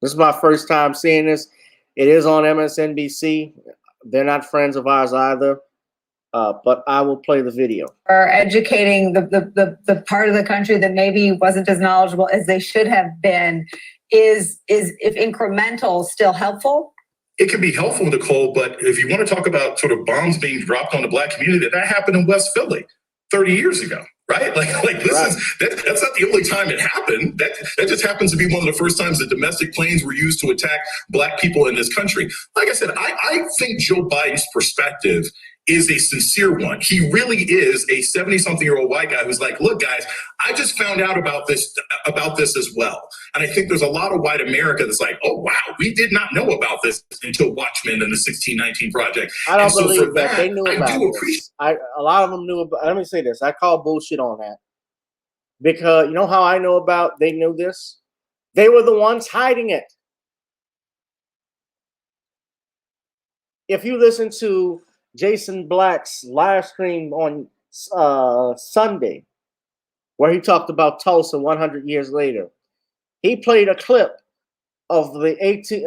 This is my first time seeing this. It is on MSNBC. They're not friends of ours either, but I will play the video. Are educating the part of the country that maybe wasn't as knowledgeable as they should have been. Is if incremental still helpful? It can be helpful, Nicole, but if you want to talk about sort of bombs being dropped on the black community, that happened in West Philly 30 years ago, right? Like this right. That's not the only time it happened. That just happens to be one of the first times that domestic planes were used to attack black people in this country. Like I said, I think Joe Biden's perspective is a sincere one. He really is a 70-something-year-old white guy who's like, look, guys, I just found out about this as well. And I think there's a lot of white America that's like, oh, wow, we did not know about this until Watchmen and the 1619 Project. I don't so believe that they knew about this. A lot of them knew about. Let me say this. I call bullshit on that. Because you know how I know about they knew this? They were the ones hiding it. if you listen to Jason Black's live stream on Sunday, where he talked about Tulsa 100 years later, he played a clip of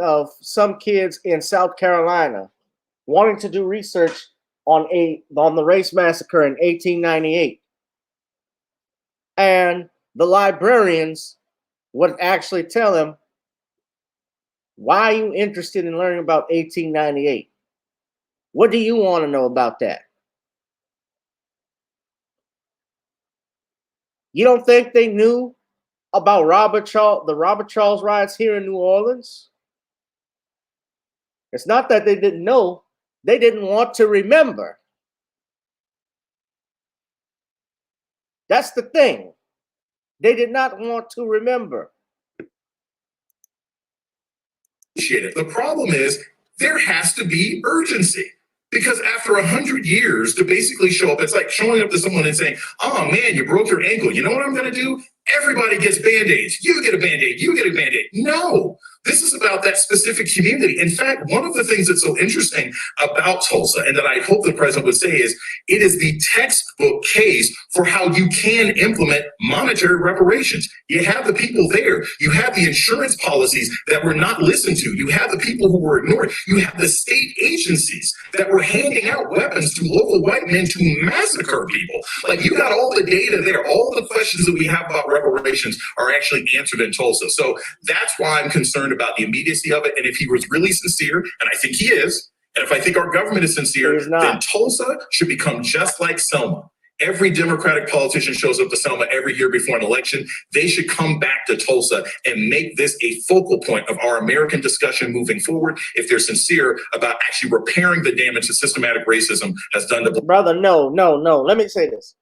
of some kids in South Carolina wanting to do research on the race massacre in 1898, and the librarians would actually tell him, "Why are you interested in learning about 1898? What do you want to know about that?" You don't think they knew about the Robert Charles riots here in New Orleans? It's not that they didn't know, they didn't want to remember. That's the thing. They did not want to remember. The problem is there has to be urgency. Because after 100 years to basically show up, it's like showing up to someone and saying, "Oh man, you broke your ankle. You know what I'm going to do? Everybody gets Band-Aids. You get a Band-Aid. You get a Band-Aid." No, this is about that specific community. In fact, one of the things that's so interesting about Tulsa, and that I hope the president would say, is it is the textbook case for how you can implement monetary reparations. You have the people there. You have the insurance policies that were not listened to. You have the people who were ignored. You have the state agencies that were handing out weapons to local white men to massacre people. Like, you got all the data there. All the questions that we have about reparations are actually answered in Tulsa. So that's why I'm concerned about the immediacy of it. And if he was really sincere, and I think he is, and if I think our government is sincere, then Tulsa should become just like Selma. Every Democratic politician shows up to Selma every year before an election. They should come back to Tulsa and make this a focal point of our American discussion moving forward if they're sincere about actually repairing the damage that systematic racism has done to... Brother, no. Let me say this.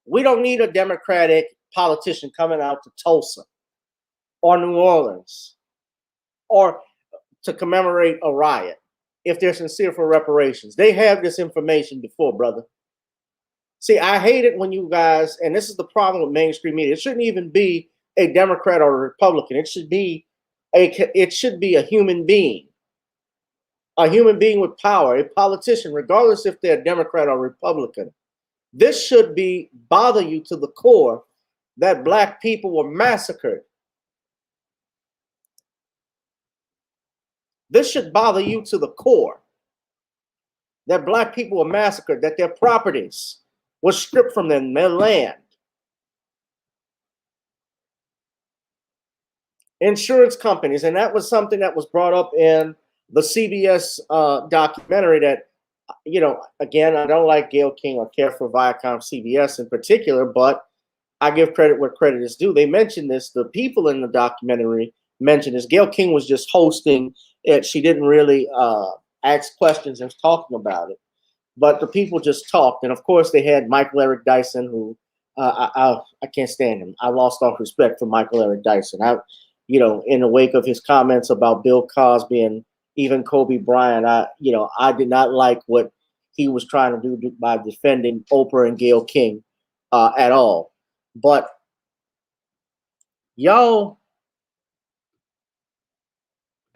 We don't need a Democratic politician coming out to Tulsa or New Orleans or to commemorate a riot if they're sincere for reparations. They have this information before, brother. See, I hate it when you guys, and this is the problem with mainstream media, it shouldn't even be a Democrat or a Republican. It should be a human being with power, a politician, regardless if they're Democrat or Republican. This should bother you to the core that Black people were massacred. This should bother you to the core that Black people were massacred, that their properties were stripped from them, their land. Insurance companies, and that was something that was brought up in the CBS documentary that, again, I don't like Gayle King or care for Viacom CBS in particular, but I give credit where credit is due. They mentioned this, the people in the documentary mentioned this. Gayle King was just hosting it. She didn't really ask questions and was talking about it. But the people just talked. And of course, they had Michael Eric Dyson, who I can't stand him. I lost all respect for Michael Eric Dyson. In the wake of his comments about Bill Cosby and even Kobe Bryant, I did not like what he was trying to do by defending Oprah and Gayle King at all. But y'all,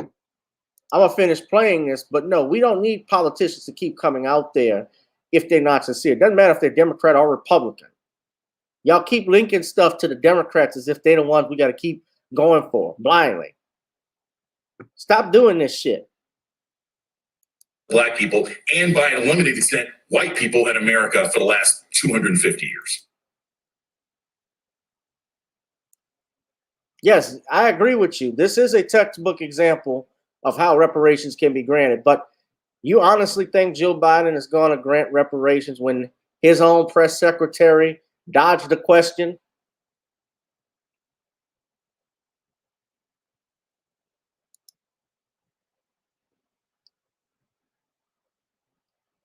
I'm going to finish playing this, but no, we don't need politicians to keep coming out there if they're not sincere. It doesn't matter if they're Democrat or Republican. Y'all keep linking stuff to the Democrats as if they're the ones we got to keep going for blindly. Stop doing this shit. Black people, and by a limited extent, white people in America for the last 250 years. Yes, I agree with you. This is a textbook example of how reparations can be granted. But you honestly think Joe Biden is going to grant reparations when his own press secretary dodged the question?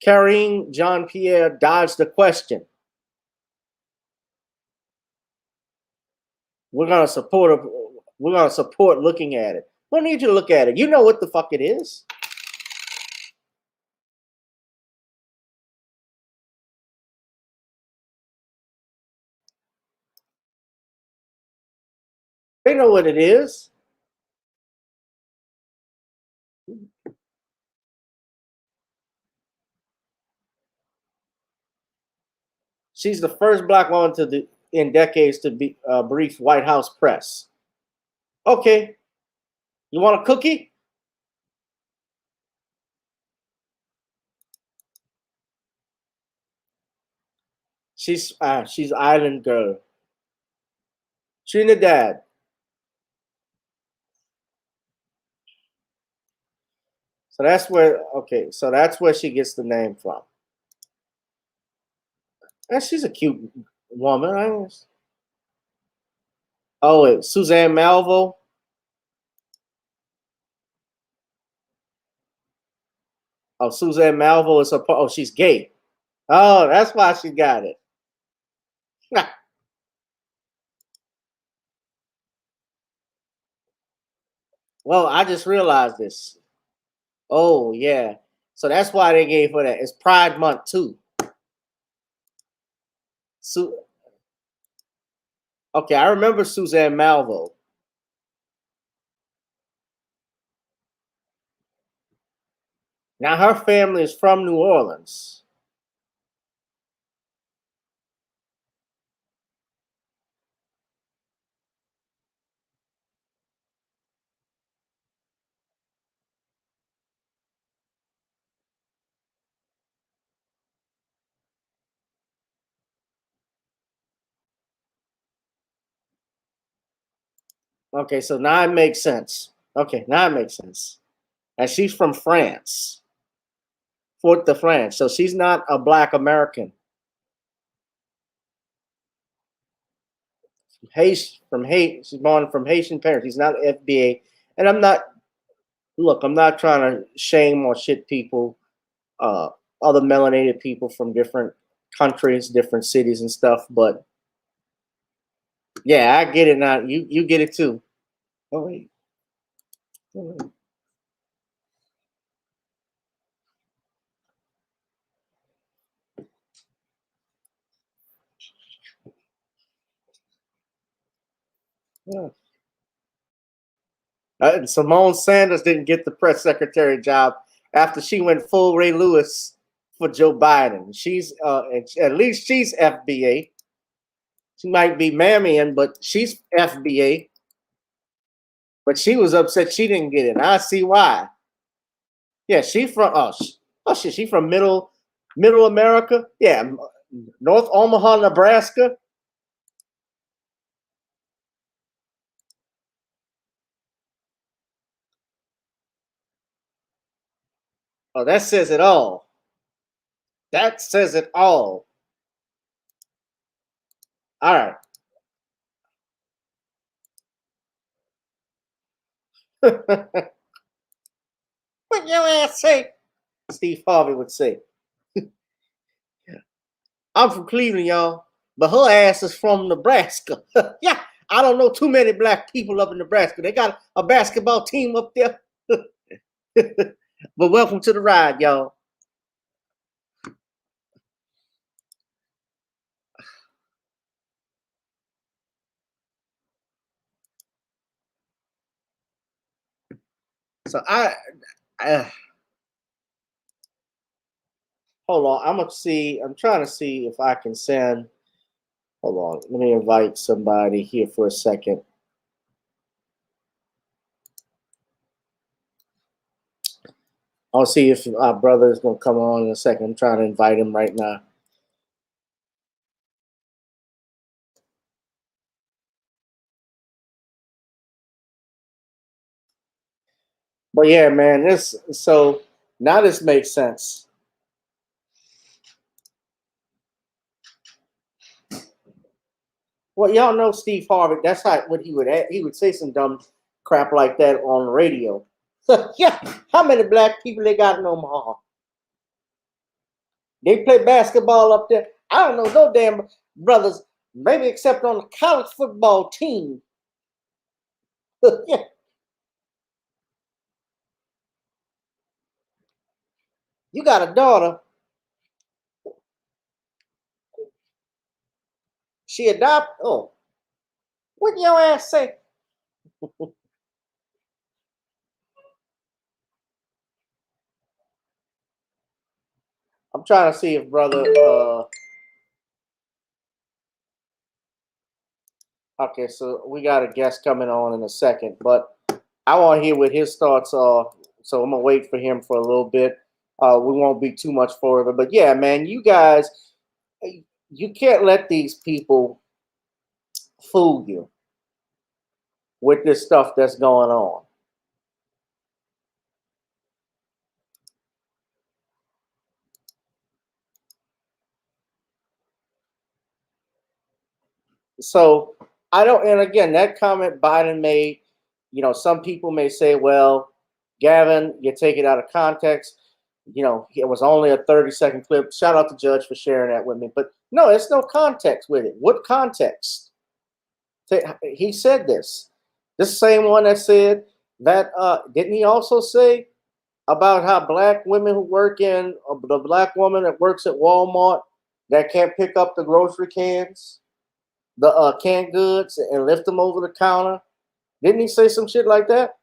Karine Jean-Pierre dodged the question. We're going to support looking at it. We don't need you to look at it. You know what the fuck it is. They know what it is. She's the first black woman in decades to be brief White House press. Okay, you want a cookie? She's island girl, Trinidad. So that's where so that's where she gets the name from. And she's a cute woman. Oh, wait, Suzanne Malvo. Oh, Suzanne Malvo is she's gay. Oh, that's why she got it. Well, I just realized this. Oh, yeah. So that's why they gave her that. It's Pride Month too. Okay, I remember Suzanne Malvo. Now her family is from New Orleans. Okay, so now it makes sense. Okay, now it makes sense. And she's from France. Fort de France. So she's not a black American. She's born from Haitian parents. She's not FBA. And I'm not trying to shame or shit people, other melanated people from different countries, different cities and stuff, but yeah, I get it now. You get it too. Oh wait. Yeah. Simone Sanders didn't get the press secretary job after she went full Ray Lewis for Joe Biden. She's at least she's FBA. She might be Mamian, but she's FBA. But she was upset she didn't get it. I see why. Yeah, she from shit. She from middle America. Yeah, North Omaha, Nebraska. Oh, that says it all. That says it all. All right. What your ass say? Steve Harvey would say. I'm from Cleveland, y'all, but her ass is from Nebraska. Yeah, I don't know too many black people up in Nebraska. They got a basketball team up there. But welcome to the ride, y'all. So I hold on. I'm trying to see if I can send. Hold on. Let me invite somebody here for a second. I'll see if our brother is going to come on in a second. I'm trying to invite him right now. But yeah, man, so now this makes sense. Well, y'all know Steve Harvey. That's what he would say some dumb crap like that on the radio. So yeah, how many black people they got in Omaha? They play basketball up there. I don't know no damn brothers, maybe except on the college football team. Yeah. You got a daughter. She adopted. Oh, what your ass say? I'm trying to see if brother Okay, so we got a guest coming on in a second, but I want to hear what his thoughts are. So I'm gonna wait for him for a little bit. We won't be too much further, but yeah, man, you guys, you can't let these people fool you with this stuff that's going on. So I don't, and again, that comment Biden made, some people may say, well, Gavin, you take it out of context. It was only a 30-second clip. Shout out to Judge for sharing that with me. But no, it's no context with it. What context? He said this. This same one that said that, didn't he also say about how black women who work in, the black woman that works at Walmart that can't pick up the grocery cans, the canned goods, and lift them over the counter? Didn't he say some shit like that?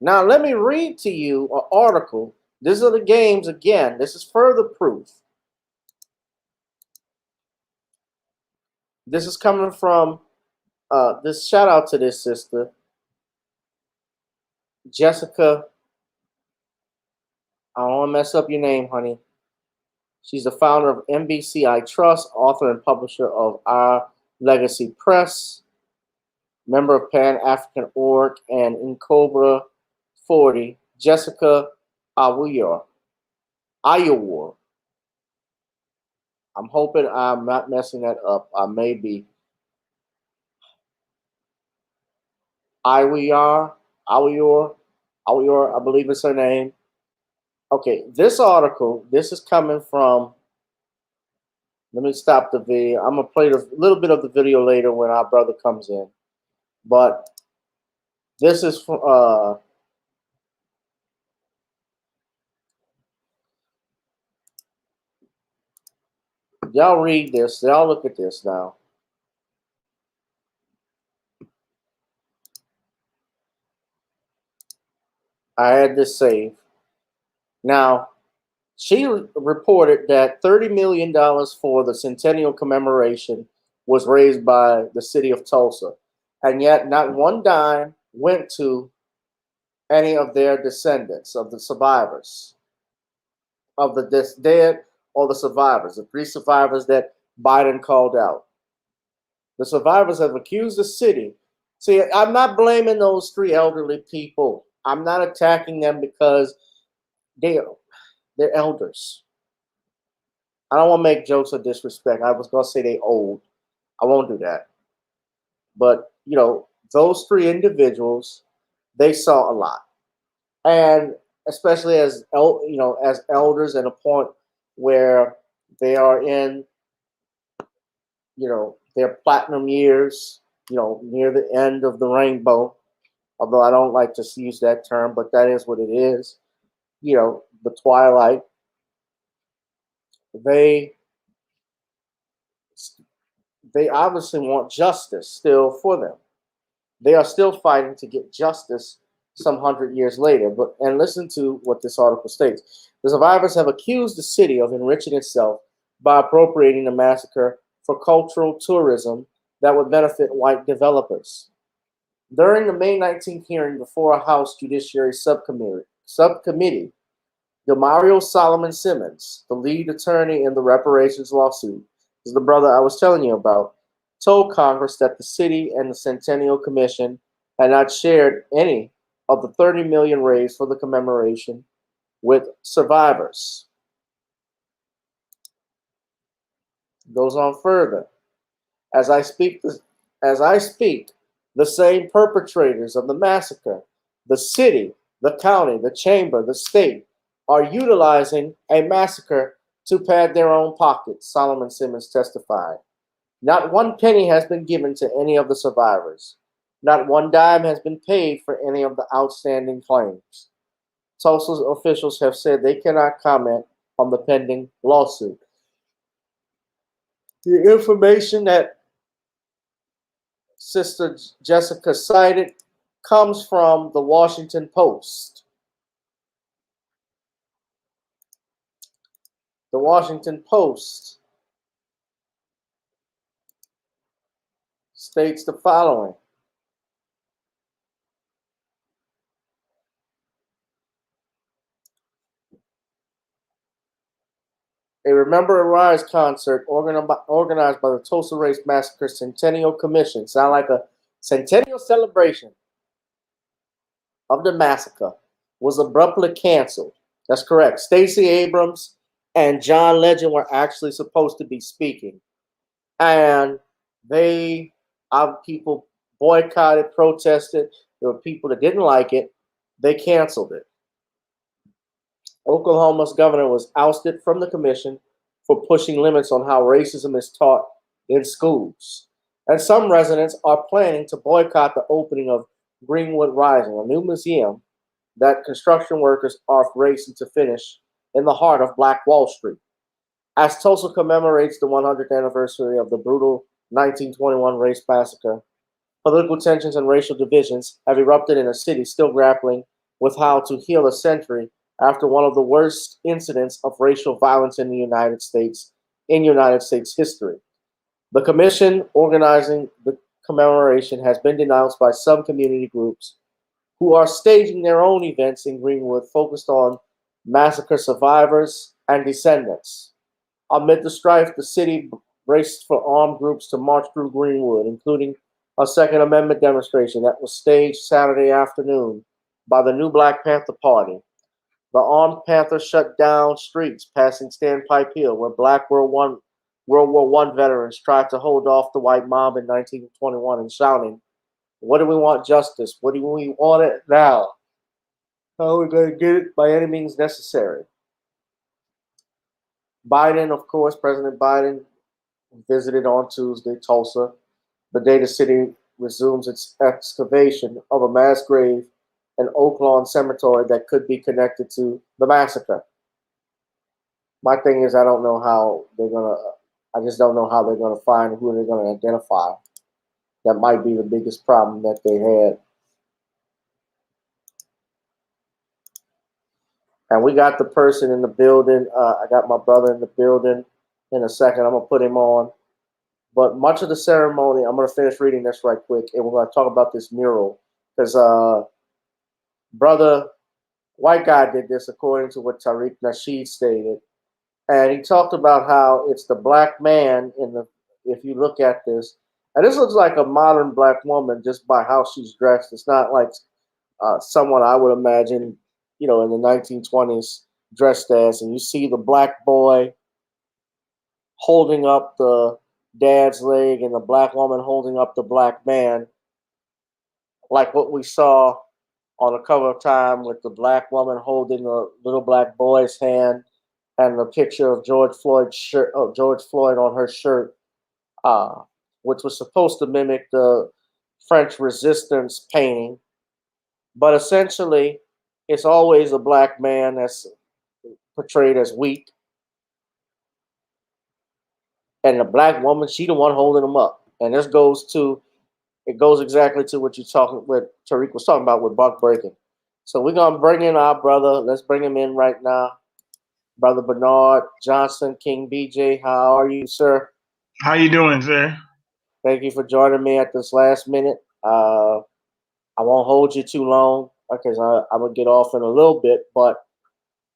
Now, let me read to you an article. These are the games again. This is further proof. This is coming from this shout out to this sister, Jessica. I don't want to mess up your name, honey. She's the founder of NBC I Trust, author and publisher of Our Legacy Press, member of Pan African Org and in Cobra 40, Jessica Awuyor. I'm hoping I'm not messing that up. I may be. Awuyor, I believe it's her name. Okay, this article, this is coming from, let me stop the video. I'm going to play a little bit of the video later when our brother comes in. But this is from, y'all read this. Y'all look at this now. I had this saved. Now, she reported that $30 million for the centennial commemoration was raised by the city of Tulsa. And yet not one dime went to any of their descendants, of the survivors, of the dead or the survivors, the 3 survivors that Biden called out. The survivors have accused the city. See, I'm not blaming those 3 elderly people. I'm not attacking them because they're elders. I don't want to make jokes of disrespect. I was going to say they old. I won't do that. But, those 3 individuals, they saw a lot. And especially as elders at a point where they are in, their platinum years, near the end of the rainbow, although I don't like to use that term, but that is what it is, the twilight. They obviously want justice still for them. They are still fighting to get justice some 100 years later. And listen to what this article states. The survivors have accused the city of enriching itself by appropriating the massacre for cultural tourism that would benefit white developers. During the May 19th hearing before a House Judiciary Subcommittee, Demario Solomon Simmons, the lead attorney in the reparations lawsuit, is the brother I was telling you about, told Congress that the city and the Centennial Commission had not shared any of the $30 million raised for the commemoration with survivors. Goes on further. As I speak, the same perpetrators of the massacre, the city, the county, the chamber, the state, are utilizing a massacre to pad their own pockets, Solomon Simmons testified. Not one penny has been given to any of the survivors. Not one dime has been paid for any of the outstanding claims. Tulsa officials have said they cannot comment on the pending lawsuit. The information that Sister Jessica cited comes from the Washington Post. The Washington Post states the following. A Remember and Rise concert organized by the Tulsa Race Massacre Centennial Commission. Sound like a centennial celebration of the massacre was abruptly canceled. That's correct. Stacey Abrams and John Legend were actually supposed to be speaking. And people boycotted, protested. There were people that didn't like it. They canceled it. Oklahoma's governor was ousted from the commission for pushing limits on how racism is taught in schools. And some residents are planning to boycott the opening of Greenwood Rising, a new museum that construction workers are racing to finish in the heart of Black Wall Street. As Tulsa commemorates the 100th anniversary of the brutal 1921 race massacre, political tensions and racial divisions have erupted in a city still grappling with how to heal a century after one of the worst incidents of racial violence in United States history. The commission organizing the commemoration has been denounced by some community groups who are staging their own events in Greenwood focused on massacre survivors and descendants. Amid the strife, the city braced for armed groups to march through Greenwood, including a Second Amendment demonstration that was staged Saturday afternoon by the new Black Panther Party. The armed Panthers shut down streets passing Standpipe Hill, where Black World War I veterans tried to hold off the white mob in 1921 and shouting, "What do we want? Justice. What do we want it now? How are we going to get it? By any means necessary." Biden, of course, President Biden visited on Tuesday Tulsa, the day the city resumes its excavation of a mass grave in Oak Lawn Cemetery that could be connected to the massacre. My thing is, I just don't know how they're gonna find who they're gonna identify. That might be the biggest problem that they had. And we got the person in the building. I got my brother in the building in a second. I'm going to put him on. But much of the ceremony, I'm going to finish reading this right quick, and we're going to talk about this mural. Because brother, white guy did this according to what Tariq Nasheed stated. And he talked about how it's the black man if you look at this, and this looks like a modern black woman just by how she's dressed. It's not like someone I would imagine, in the 1920s dressed as, and you see the black boy holding up the dad's leg and the black woman holding up the black man, like what we saw on the cover of Time with the black woman holding the little black boy's hand and the picture of George Floyd on her shirt, which was supposed to mimic the French Resistance painting. But essentially, it's always a black man that's portrayed as weak. And the black woman, she the one holding him up. And this goes exactly to what Tariq was talking about with buck breaking. So we're going to bring in our brother. Let's bring him in right now. Brother Bernard Johnson, King BJ. How are you, sir? How you doing, sir? Thank you for joining me at this last minute. I won't hold you too long because I'm going to get off in a little bit, but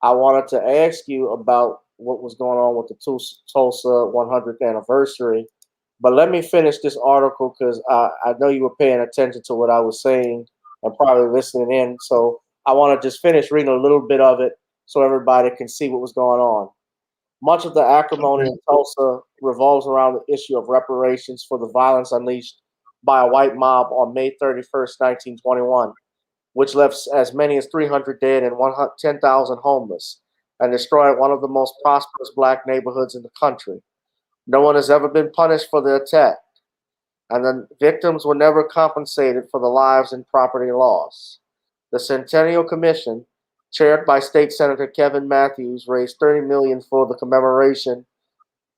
I wanted to ask you about what was going on with the Tulsa 100th anniversary. But let me finish this article because I know you were paying attention to what I was saying and probably listening in. So I want to just finish reading a little bit of it so everybody can see what was going on. Much of the acrimony in Tulsa revolves around the issue of reparations for the violence unleashed by a white mob on May 31st, 1921, which left as many as 300 dead and 10,000 homeless and destroyed one of the most prosperous black neighborhoods in the country. No one has ever been punished for the attack, and the victims were never compensated for the lives and property loss. The Centennial Commission, chaired by State Senator Kevin Matthews, raised $30 million for the commemoration,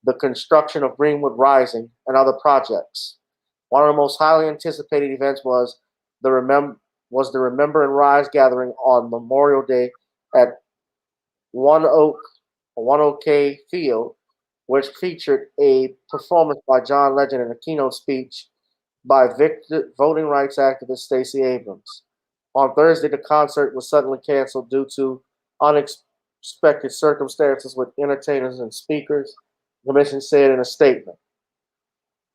the construction of Greenwood Rising, and other projects. One of the most highly anticipated events was the Remember and Rise gathering on Memorial Day at One Oak 10K field, which featured a performance by John Legend and a keynote speech by voting rights activist Stacey Abrams. On Thursday, the concert was suddenly canceled due to unexpected circumstances with entertainers and speakers, the commission said in a statement.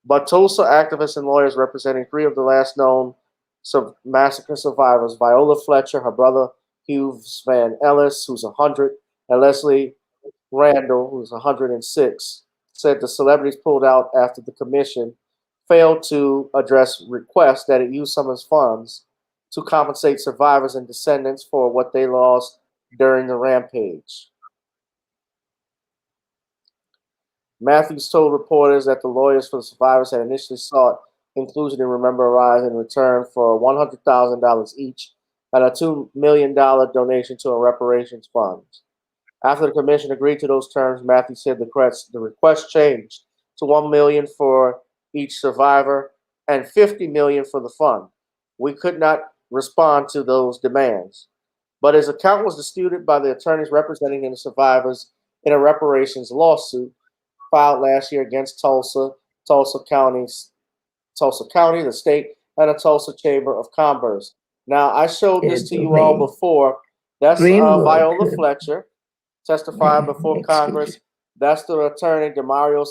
But Tulsa activists and lawyers representing 3 of the last known massacre survivors, Viola Fletcher, her brother Hughes Van Ellis, who's 100, and Leslie Randall, who's 106, said the celebrities pulled out after the commission failed to address requests that it use some of its funds to compensate survivors and descendants for what they lost during the rampage. Matthews told reporters that the lawyers for the survivors had initially sought inclusion in Remember Arise in return for $100,000 each and a $2 million donation to a reparations fund. After the commission agreed to those terms, Matthews said the request changed to $1 million for each survivor and $50 million for the fund. We could not respond to those demands, but his account was disputed by the attorneys representing the survivors in a reparations lawsuit filed last year against Tulsa County, the state, and the Tulsa Chamber of Commerce. Now, I showed this to you all before. That's Viola Fletcher testifying before Congress. That's the attorney, Demario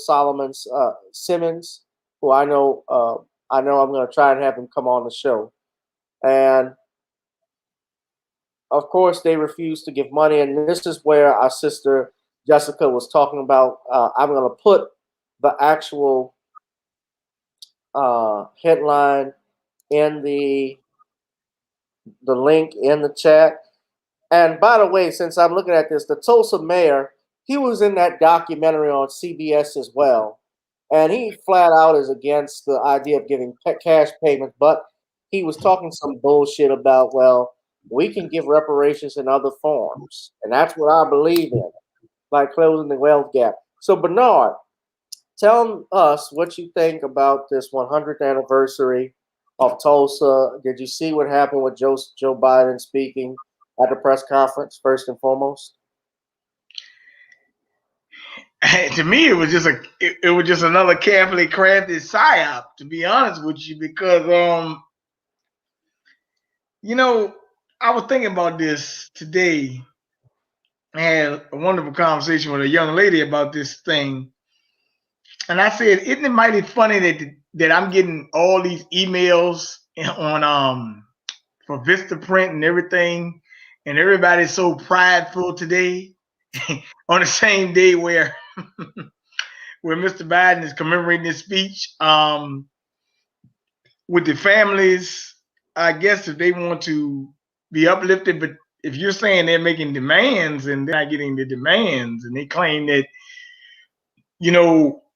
Simmons, who I know I'm going to try and have him come on the show. And of course, they refused to give money. And this is where our sister Jessica was talking about. I'm going to put the actual headline in the link in the chat. And by the way, since I'm looking at this, the Tulsa mayor, he was in that documentary on CBS as well. And he flat out is against the idea of giving cash payments, but he was talking some bullshit about, well, we can give reparations in other forms. And that's what I believe in, like closing the wealth gap. So Bernard, tell us what you think about this 100th anniversary of Tulsa. Did you see what happened with Joe Biden speaking at the press conference, first and foremost? To me, it was just another carefully crafted psyop, to be honest with you, because I was thinking about this today. I had a wonderful conversation with a young lady about this thing, and I said, "Isn't it mighty funny that I'm getting all these emails on for Vistaprint and everything, and everybody's so prideful today on the same day where where Mr. Biden is commemorating his speech with the families. I guess if they want to be uplifted, but if you're saying they're making demands and they're not getting the demands, and they claim that,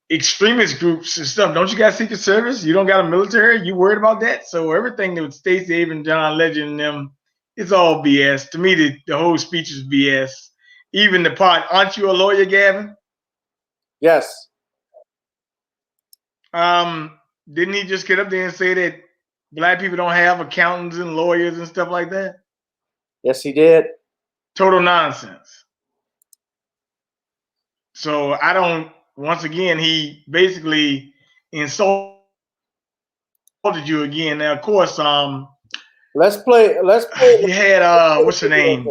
extremist groups and stuff, don't you got Secret Service? You don't got a military? You worried about that? So everything that Stacey Abrams, John Legend, and them, it's all BS. To me, the whole speech is BS. Even the part, aren't you a lawyer, Gavin? Yes. Didn't he just get up there and say that Black people don't have accountants and lawyers and stuff like that? Yes, he did. Total nonsense. So once again, he basically insulted you again. Now, of course, let's play. You had what's her name?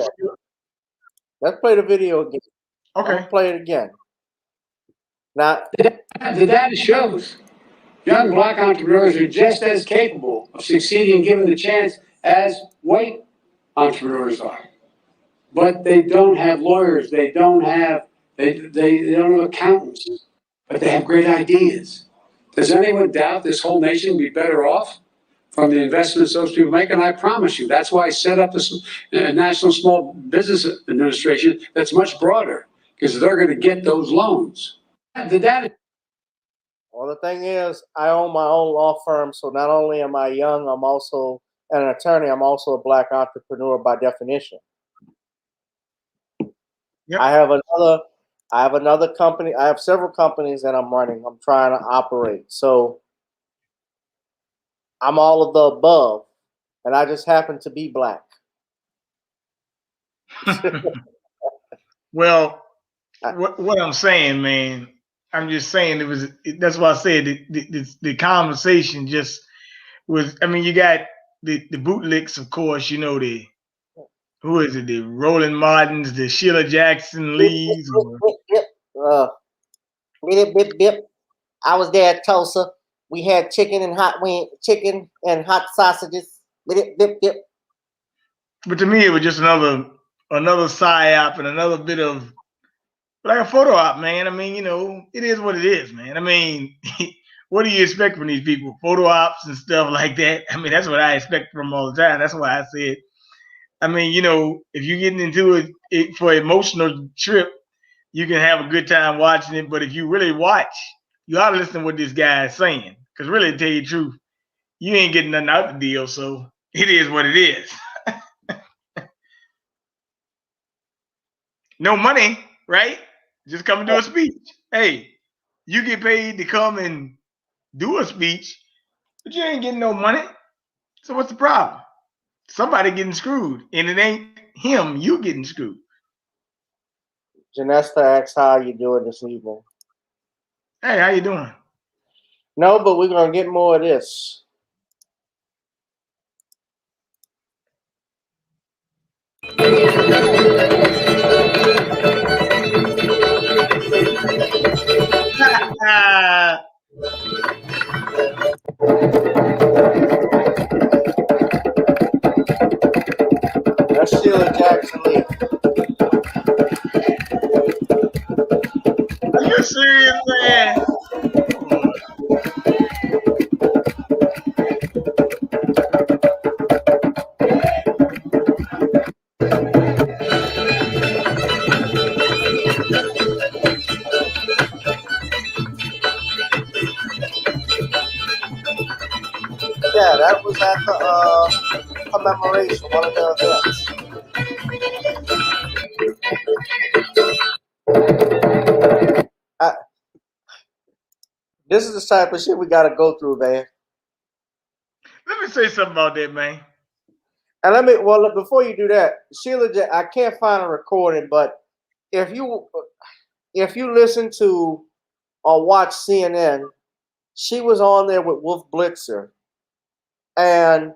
Let's play the video again. Okay. Play it again. Now, the data shows young Black entrepreneurs are just as capable of succeeding given the chance as white entrepreneurs are. But they don't have lawyers. They don't have accountants. But they have great ideas. Does anyone doubt this whole nation will be better off from the investments those people make? And I promise you, that's why I set up this National Small Business Administration that's much broader, because they're going to get those loans. The data. Well, the thing is, I own my own law firm, so not only am I young, I'm also an attorney. I'm also a Black entrepreneur by definition. Yep. I have another company. I have several companies that I'm running. I'm trying to operate. So I'm all of the above, and I just happen to be Black. Well, what I'm saying, man. I'm just saying that's why I said the conversation just was. I mean, you got the bootlicks, of course. You know who is it? The Roland Martins, the Sheila Jackson Lees. Bip. I was there at Tulsa. We had chicken and hot sausages. Bip, bip, bip. But to me, it was just another psyop and another bit of like a photo op, man. I mean, it is what it is, man. I mean, what do you expect from these people? Photo ops and stuff like that. I mean, that's what I expect from them all the time. That's why I said, I mean, if you're getting into it for emotional trip, you can have a good time watching it. But if you really watch, you ought to listen to what this guy is saying. Because really, to tell you the truth, you ain't getting nothing out of the deal. So it is what it is. No money, right? Just come and do a speech. Hey, you get paid to come and do a speech, but you ain't getting no money. So what's the problem? Somebody getting screwed, and it ain't him. You getting screwed. Janesta asks, how you doing this evening? Hey, how you doing? No, but we're going to get more of this. That's Sheila Jackson Lee. Are you serious, man? Yeah, that was at the commemoration, one of the events. This is the type of shit we got to go through, man. Let me say something about that, man. And before you do that, Sheila, I can't find a recording, but if you listen to or watch CNN, she was on there with Wolf Blitzer. And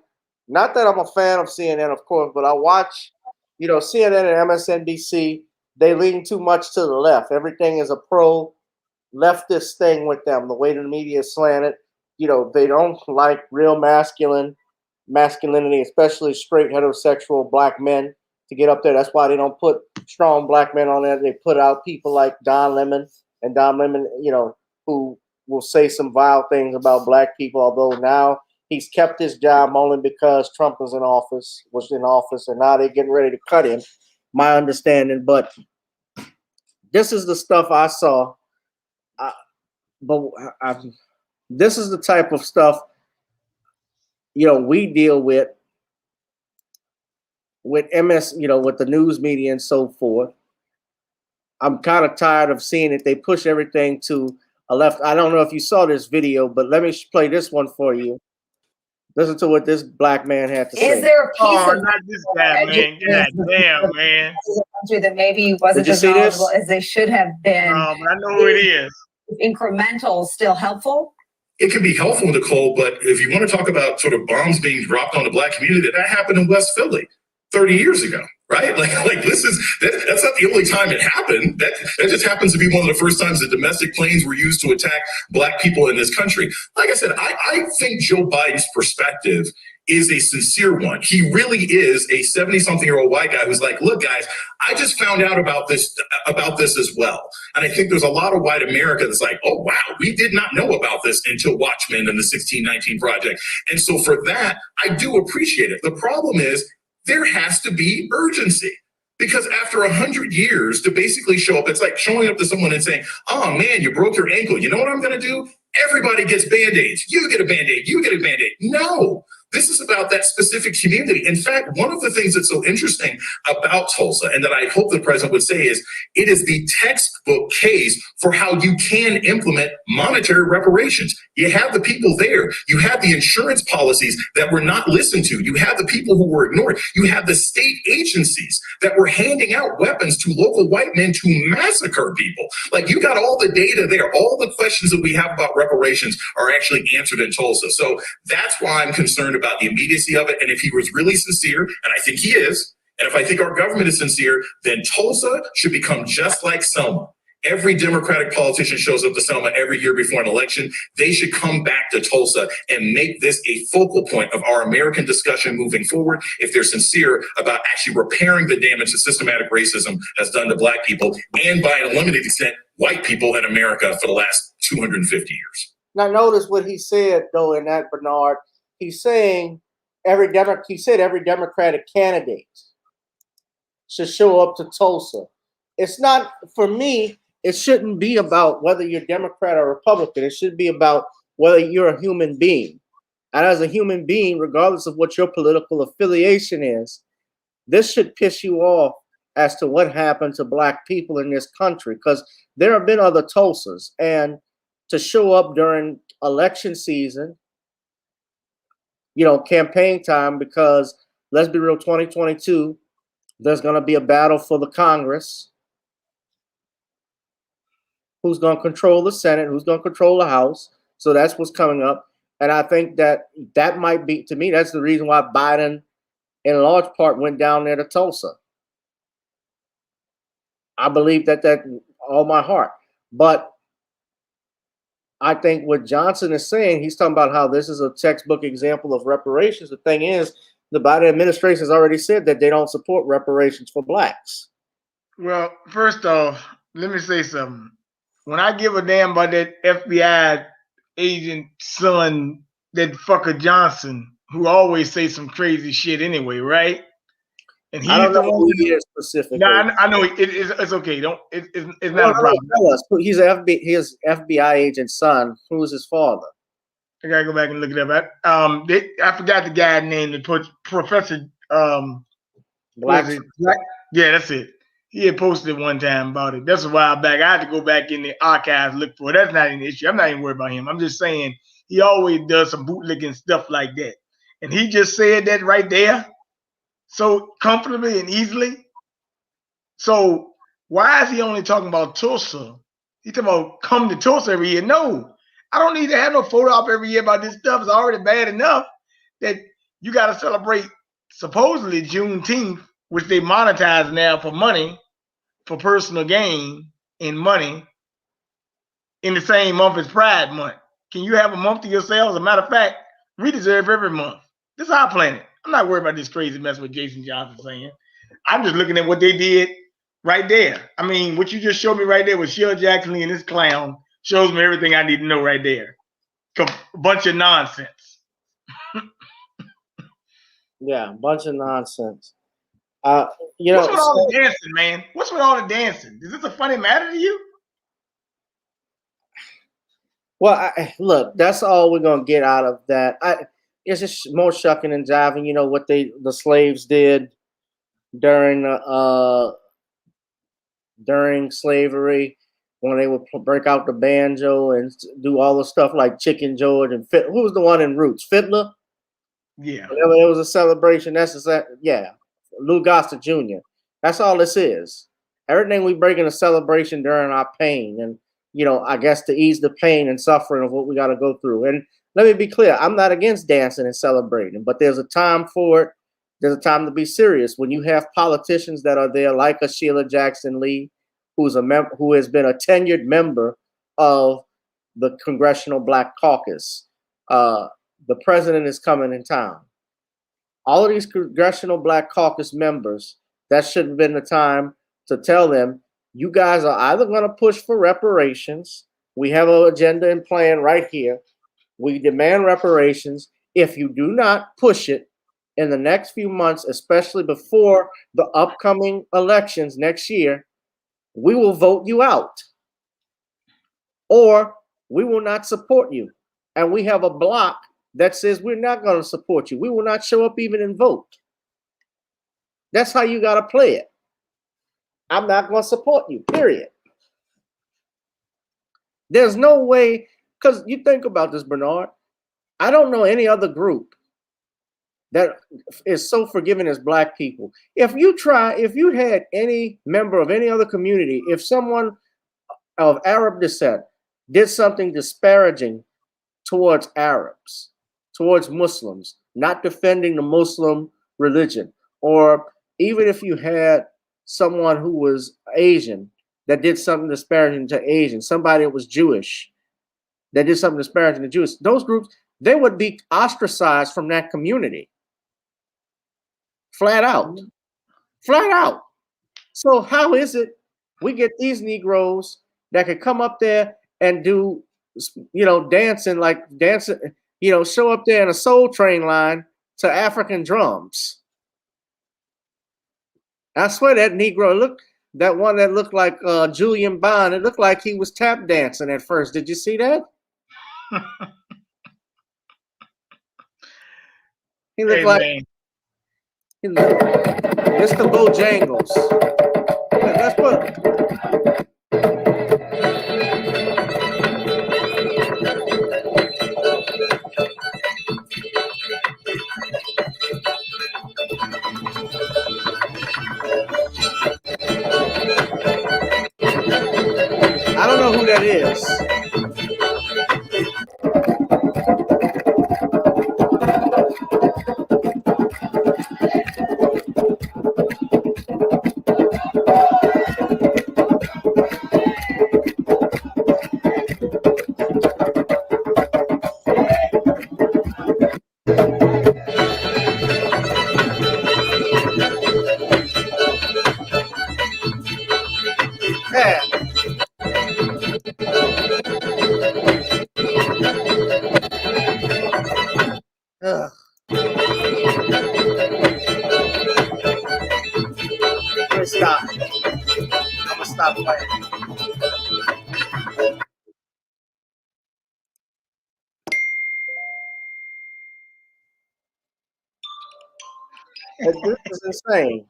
not that I'm a fan of CNN, of course, but I watch, CNN and MSNBC, they lean too much to the left. Everything is a pro-leftist thing with them, the way the media is slanted. They don't like real masculinity, especially straight heterosexual black men to get up there. That's why they don't put strong black men on there. They put out people like Don Lemon, who will say some vile things about black people, although now he's kept his job only because Trump was in office, and now they're getting ready to cut him, my understanding. But this is the stuff I saw. This is the type of stuff, we deal with MS, with the news media and so forth. I'm kind of tired of seeing it. They push everything to a left. I don't know if you saw this video, but let me play this one for you. Listen to what this black man had to say. Is there a piece of not this guy, man? God damn, man. country that maybe wasn't as knowledgeable as they should have been? But I know who it is. Incremental still helpful? It can be helpful, Nicole, but if you want to talk about sort of bombs being dropped on the black community, that happened in West Philly 30 years ago, right? Like that's not the only time it happened. That just happens to be one of the first times that domestic planes were used to attack black people in this country. Like I said, I think Joe Biden's perspective is a sincere one. He really is a 70-something-year-old white guy who's like, look, guys, I just found out about this as well. And I think there's a lot of white America that's like, oh, wow, we did not know about this until Watchmen and the 1619 Project. And so for that, I do appreciate it. The problem is there has to be urgency. Because after 100 years to basically show up, it's like showing up to someone and saying, oh, man, you broke your ankle. You know what I'm going to do? Everybody gets Band-Aids. You get a Band-Aid. You get a Band-Aid. No. This is about that specific community. In fact, one of the things that's so interesting about Tulsa, and that I hope the president would say, is it is the textbook case for how you can implement monetary reparations. You have the people there. You have the insurance policies that were not listened to. You have the people who were ignored. You have the state agencies that were handing out weapons to local white men to massacre people. Like, you got all the data there. All the questions that we have about reparations are actually answered in Tulsa. So that's why I'm concerned about the immediacy of it. And if he was really sincere, and I think he is, and if I think our government is sincere, then Tulsa should become just like Selma. Every Democratic politician shows up to Selma every year before an election. They should come back to Tulsa and make this a focal point of our American discussion moving forward if they're sincere about actually repairing the damage that systematic racism has done to Black people, and by an limited extent, white people in America for the last 250 years. Now, notice what he said, though, in that, Bernard. He's saying every Democratic candidate should show up to Tulsa. It's not, for me, it shouldn't be about whether you're Democrat or Republican. It should be about whether you're a human being. And as a human being, regardless of what your political affiliation is, this should piss you off as to what happened to Black people in this country, because there have been other Tulsas. And to show up during election season, campaign time, because let's be real, 2022, there's going to be a battle for the Congress. Who's going to control the Senate? Who's going to control the House? So that's what's coming up. And I think that might be, to me, that's the reason why Biden, in large part, went down there to Tulsa. I believe that all my heart. But I think what Johnson is saying, he's talking about how this is a textbook example of reparations. The thing is, the Biden administration has already said that they don't support reparations for Blacks. Well, first off, let me say something. When I give a damn about that FBI agent son, that fucker Johnson, who always say some crazy shit anyway, right? And he's I don't the know one who he is specifically. No, I know it's okay. It's not a problem. Tell us. He's his FBI agent's son. Who's his father? I gotta go back and look it up. I forgot the guy's name. The Professor Black. Yeah, that's it. He had posted one time about it. That's a while back. I had to go back in the archives look for it. That's not an issue. I'm not even worried about him. I'm just saying he always does some bootlicking stuff like that, and he just said that right there, so comfortably and easily. So why is he only talking about Tulsa? He talking about come to Tulsa every year. No, I don't need to have no photo op every year about this stuff. It's already bad enough that you got to celebrate supposedly Juneteenth, which they monetize now for money, for personal gain in money, in the same month as Pride Month. Can you have a month to yourself? As a matter of fact, we deserve every month. This is our planet. I'm not worried about this crazy mess with Jason Johnson saying. I'm just looking at what they did right there. I mean, what you just showed me right there with Sheila Jackson Lee and this clown shows me everything I need to know right there. A bunch of nonsense. Yeah, a bunch of nonsense. What's with all the dancing, man? What's with all the dancing? Is this a funny matter to you? Well, look, that's all we're gonna get out of that. It's just more shucking and jiving. You know what the slaves did during slavery, when they would break out the banjo and do all the stuff like Chicken George and who was the one in Roots? Fiddler. Yeah. Whenever there was a celebration, Lou Gossett Jr. That's all this is. Everything we break in a celebration during our pain, and I guess to ease the pain and suffering of what we got to go through. And let me be clear, I'm not against dancing and celebrating, but there's a time for it. There's a time to be serious. When you have politicians that are there, like a Sheila Jackson Lee, who has been a tenured member of the Congressional Black Caucus. The president is coming in town. All of these Congressional Black Caucus members, that should have been the time to tell them, you guys are either going to push for reparations. We have an agenda and plan right here. We demand reparations. If you do not push it in the next few months, especially before the upcoming elections next year, we will vote you out, or we will not support you. And we have a block that says we're not going to support you. We will not show up even and vote. That's how you got to play it. I'm not going to support you, period. There's no way, because you think about this, Bernard. I don't know any other group that is so forgiving as Black people. If you had any member of any other community, if someone of Arab descent did something disparaging towards Arabs, towards Muslims, not defending the Muslim religion, or even if you had someone who was Asian that did something disparaging to Asian, somebody that was Jewish that did something disparaging to Jews, those groups, they would be ostracized from that community. Flat out. Flat out. So how is it we get these Negroes that could come up there and do, dancing, show up there in a Soul Train line to African drums? I swear that Negro that one that looked like Julian Bond, it looked like he was tap dancing at first. Did you see that? He looked Mr. Bojangles. Let's put. I don't know who that is. Yeah. Ugh. Let me stop. I'm gonna stop playing. This is insane.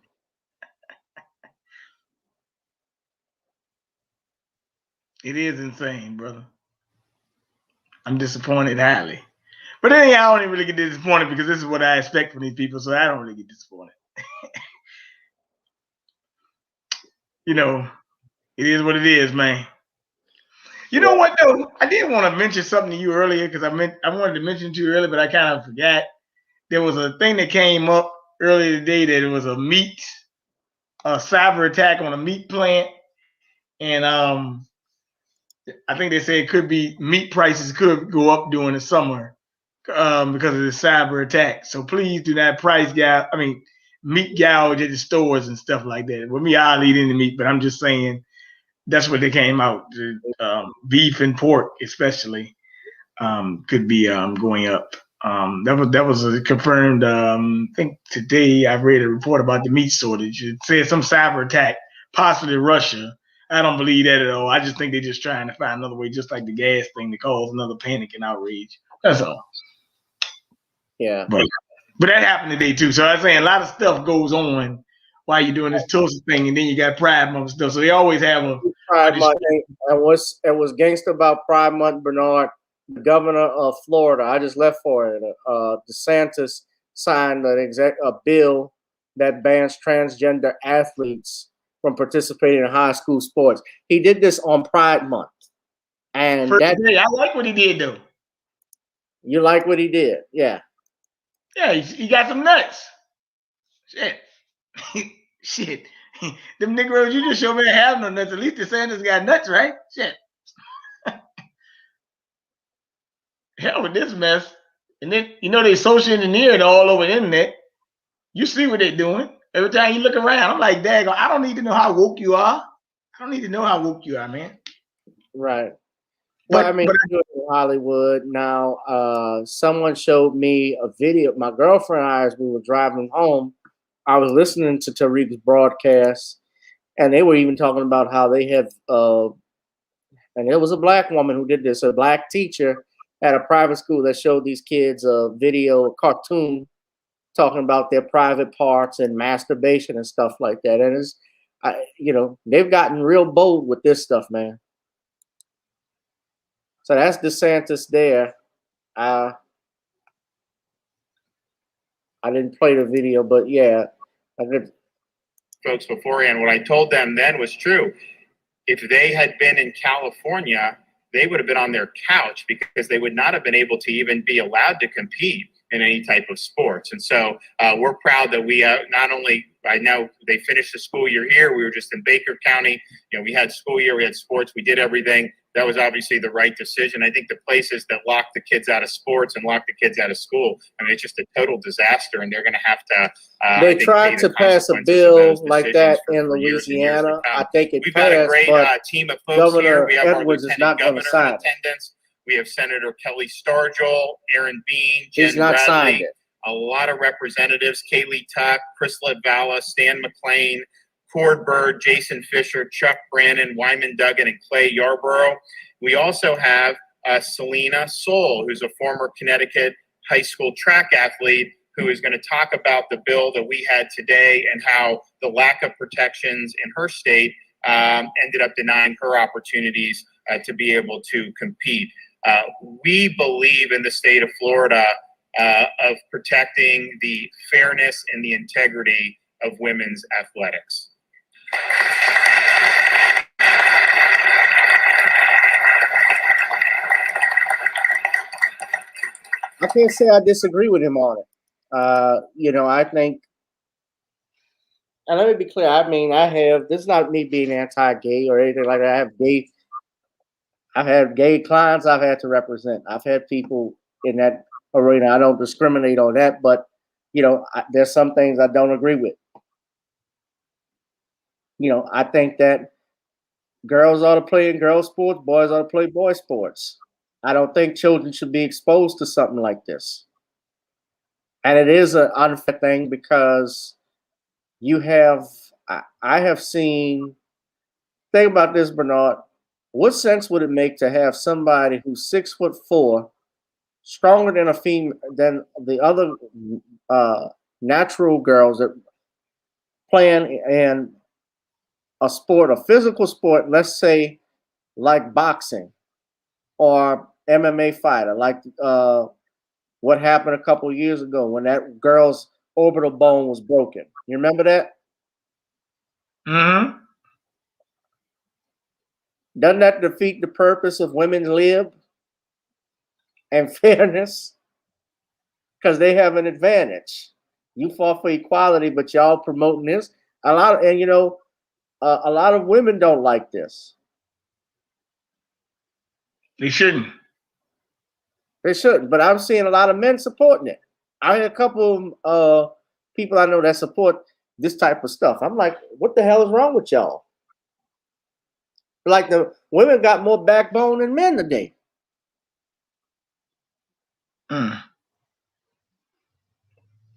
It is insane, brother. I'm disappointed highly. But then I don't even really get disappointed because this is what I expect from these people, so I don't really get disappointed. It is what it is, man. You know what though? I did want to mention something to you earlier because I wanted to mention to you earlier, but I kind of forgot. There was a thing that came up earlier today that it was a cyber attack on a meat plant, and I think they say it could be meat prices could go up during the summer because of the cyber attack. So please do not meat gouge at the stores and stuff like that. With me, I'll eat any meat, but I'm just saying that's what they came out. Beef and pork, especially, could be going up. That was a confirmed. I think today I read a report about the meat shortage. It said some cyber attack, possibly Russia. I don't believe that at all. I just think they're just trying to find another way, just like the gas thing, to cause another panic and outrage. That's all. Yeah. But that happened today too. So I'm saying a lot of stuff goes on while you're doing this Tulsa thing, and then you got Pride Month stuff. So they always have a Pride Month. And what's gangster about Pride Month, Bernard? The governor of Florida, I just left for it. DeSantis signed a bill that bans transgender athletes from participating in high school sports. He did this on Pride Month, and I like what he did though. You like what he did, yeah. Yeah, he got some nuts. Shit. Shit. Them Negroes you just showed me have no nuts. At least DeSantis got nuts, right? Shit. Hell with this mess. And then, they social engineered all over the internet. You see what they're doing. Every time you look around, I'm like, dang, I don't need to know how woke you are. I don't need to know how woke you are, man. Right. Well, in Hollywood now, someone showed me a video. My girlfriend and I, as we were driving home, I was listening to Tariq's broadcast, and they were even talking about how they have, and it was a Black woman who did this, a Black teacher at a private school that showed these kids a video, a cartoon, talking about their private parts and masturbation and stuff like that. And it's, you know, they've gotten real bold with this stuff, man. So that's DeSantis there. I didn't play the video, but yeah, I could. Folks beforehand, what I told them then was true. If they had been in California, they would have been on their couch because they would not have been able to even be allowed to compete in any type of sports. And so we're proud that we not only, I know they finished the school year here, we were just in Baker County, you know, we had school year, we had sports, we did everything. That was obviously the right decision. I think the places that lock the kids out of sports and lock the kids out of school, I mean, it's just a total disaster, and they're going to have to. They tried to pass a bill like that in Louisiana. I think it We've passed, got a great team of folks here. We have Edwards our is not lieutenant going to governor in sign it. attendance. We have Senator Kelly Stargel, Aaron Bean, He's Jen not signed Bradley, it. a lot of representatives, Kaylee Tuck, Chris Ledvala, Stan McLean, Cord Bird, Jason Fisher, Chuck Brannon, Wyman Duggan, and Clay Yarborough. We also have Selena Soul, who's a former Connecticut high school track athlete, who is going to talk about the bill that we had today and how the lack of protections in her state ended up denying her opportunities to be able to compete. We believe in the state of Florida of protecting the fairness and the integrity of women's athletics. I can't say I disagree with him on it. You know, I think, and let me be clear, I mean, this is not me being anti-gay or anything like that. I've had gay clients I've had to represent. I've had people in that arena. I don't discriminate on that, but, you know, there's some things I don't agree with. You know, I think that girls ought to play in girls' sports, boys ought to play boys' sports. I don't think children should be exposed to something like this. And it is an unfair thing because I have seen, think about this, Bernard. What sense would it make to have somebody who's 6'4", stronger than than the other natural girls that playing in a sport, a physical sport, let's say like boxing or MMA fighter, like what happened a couple of years ago when that girl's orbital bone was broken. You remember that? Mm-hmm. Doesn't that defeat the purpose of women's lib and fairness? Because they have an advantage. You fought for equality, but y'all promoting this. A lot of women don't like this. They shouldn't. They shouldn't, but I'm seeing a lot of men supporting it. I had a couple of people I know that support this type of stuff. I'm like, what the hell is wrong with y'all? Like the women got more backbone than men today.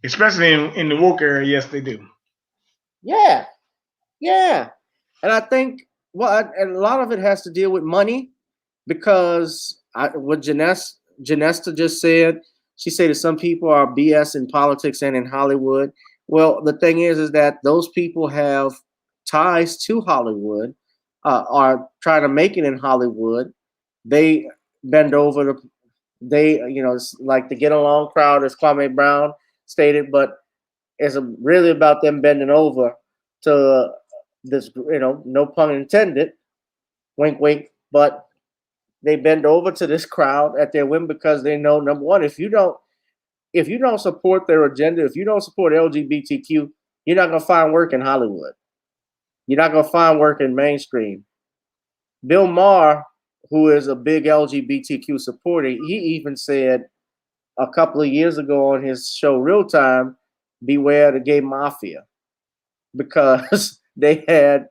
Especially in the woke area, yes, they do. Yeah. And I think, and a lot of it has to deal with money because what Janesta just said, she said that some people are BS in politics and in Hollywood. Well, the thing is that those people have ties to Hollywood, are trying to make it in Hollywood. They bend over it's like the get along crowd, as Kwame Brown stated, but it's really about them bending over to this, no pun intended, wink, wink, but they bend over to this crowd at their whim because they know, number one, if you don't support their agenda, if you don't support LGBTQ, you're not going to find work in Hollywood. You're not going to find work in mainstream. Bill Maher, who is a big LGBTQ supporter, he even said a couple of years ago on his show Real Time, beware the gay mafia, because they had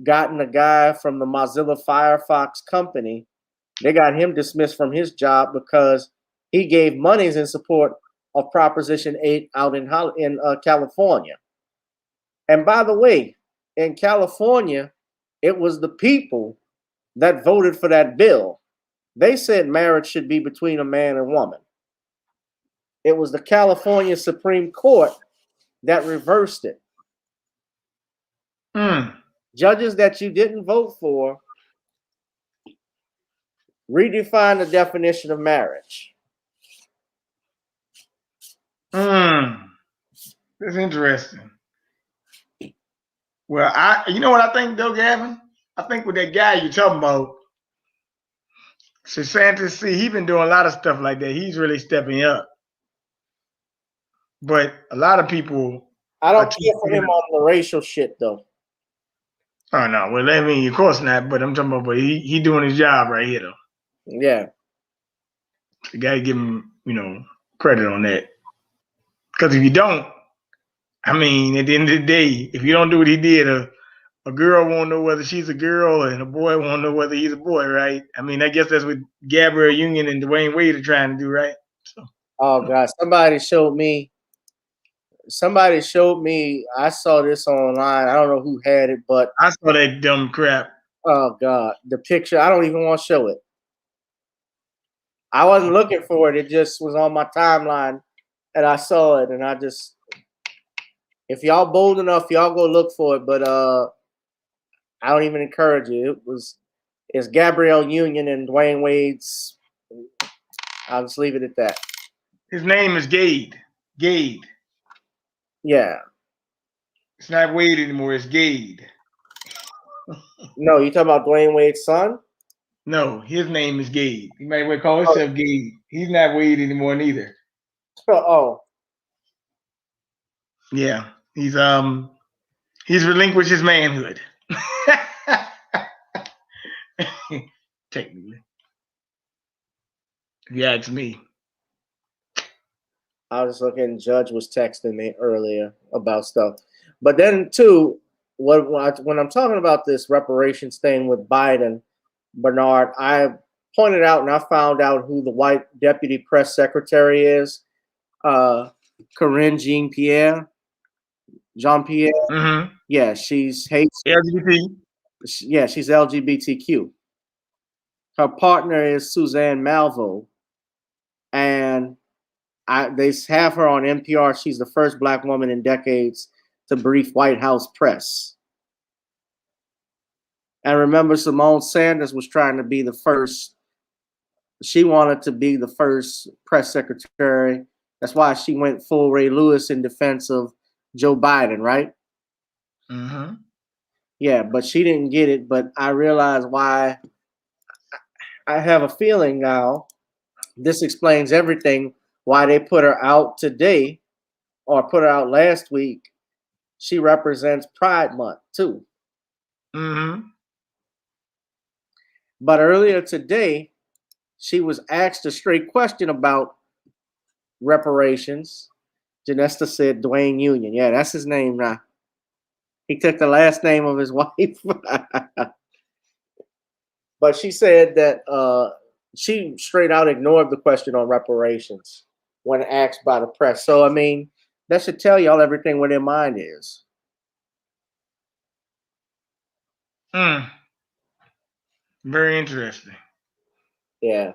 gotten a guy from the Mozilla Firefox company. They got him dismissed from his job because he gave monies in support of Proposition 8 out in California. And by the way, in California, it was the people that voted for that bill. They said marriage should be between a man and woman. It was the California Supreme Court that reversed it. Judges that you didn't vote for redefine the definition of marriage. That's interesting. Well, you know what I think though, Gavin? I think with that guy you're talking about, DeSantis, he's been doing a lot of stuff like that. He's really stepping up. But a lot of people, I don't care for him on the racial shit though. Oh no, well I mean, of course not. But I'm talking about, but he doing his job right here though. Yeah, you gotta give him, credit on that. Because if you don't, I mean, at the end of the day, if you don't do what he did, a girl won't know whether she's a girl, and a boy won't know whether he's a boy, right? I mean, I guess that's what Gabrielle Union and Dwayne Wade are trying to do, right? So. Oh God, somebody showed me. I saw this online. I don't know who had it, but I saw that dumb crap. Oh God, the picture. I don't even want to show it. I wasn't looking for it. It just was on my timeline, and I saw it, and I just. If y'all bold enough, y'all go look for it. But I don't even encourage you. It's Gabrielle Union and Dwayne Wade's. I'll just leave it at that. His name is Gade. Gade. Yeah. It's not Wade anymore. It's Gade. No, you talking about Dwayne Wade's son? No, his name is Gade. You might well call himself Gade. He's not Wade anymore neither. Oh. Yeah. He's relinquished his manhood. Technically. If you ask me. I was looking, Judge was texting me earlier about stuff. But then too, when I'm talking about this reparations thing with Biden, Bernard, I pointed out and I found out who the white deputy press secretary is. Corinne Jean-Pierre. Mm-hmm. Yeah, she's LGBT. Yeah, she's LGBTQ. Her partner is Suzanne Malveaux, and they have her on NPR. She's the first Black woman in decades to brief White House press. And remember, Simone Sanders was trying to be the first. She wanted to be the first press secretary. That's why she went full Ray Lewis in defense of Joe Biden, right? Mm-hmm. Yeah, but she didn't get it. But I realized why. I have a feeling now. This explains everything. Why they put her out today, or put her out last week. She represents Pride Month too. Mm-hmm. But earlier today, she was asked a straight question about reparations. Janesta said Dwayne Union. Yeah, that's his name now. He took the last name of his wife. But she said that she straight out ignored the question on reparations when asked by the press. So, I mean, that should tell y'all everything where their mind is. Very interesting. Yeah.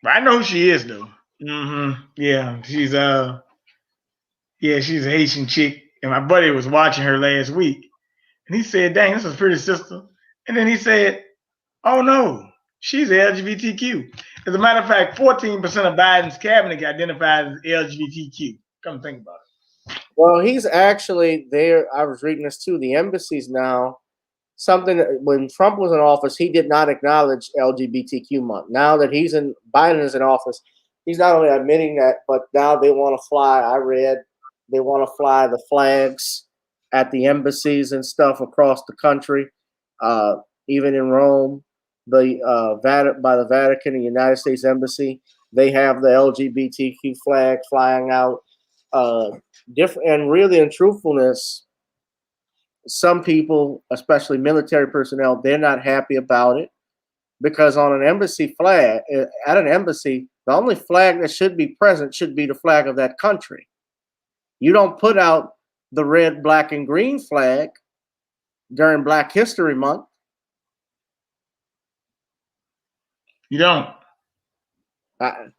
But I know who she is though. Mm-hmm. Yeah. She's a Haitian chick. And my buddy was watching her last week. And he said, dang, this is a pretty sister. And then he said, oh no, she's LGBTQ. As a matter of fact, 14% of Biden's cabinet identifies as LGBTQ. Come think about it. Well, he's actually there. I was reading this too. The embassies now, when Trump was in office, he did not acknowledge LGBTQ month. Now that Biden is in office, he's not only admitting that, but now they want to fly. I read they want to fly the flags at the embassies and stuff across the country. Even in Rome, by the Vatican, the United States Embassy, they have the LGBTQ flag flying out. Different, and really, in truthfulness, some people, especially military personnel, they're not happy about it because on an embassy flag, at an embassy, the only flag that should be present should be the flag of that country. You don't put out the red, black, and green flag during Black History Month. You don't. I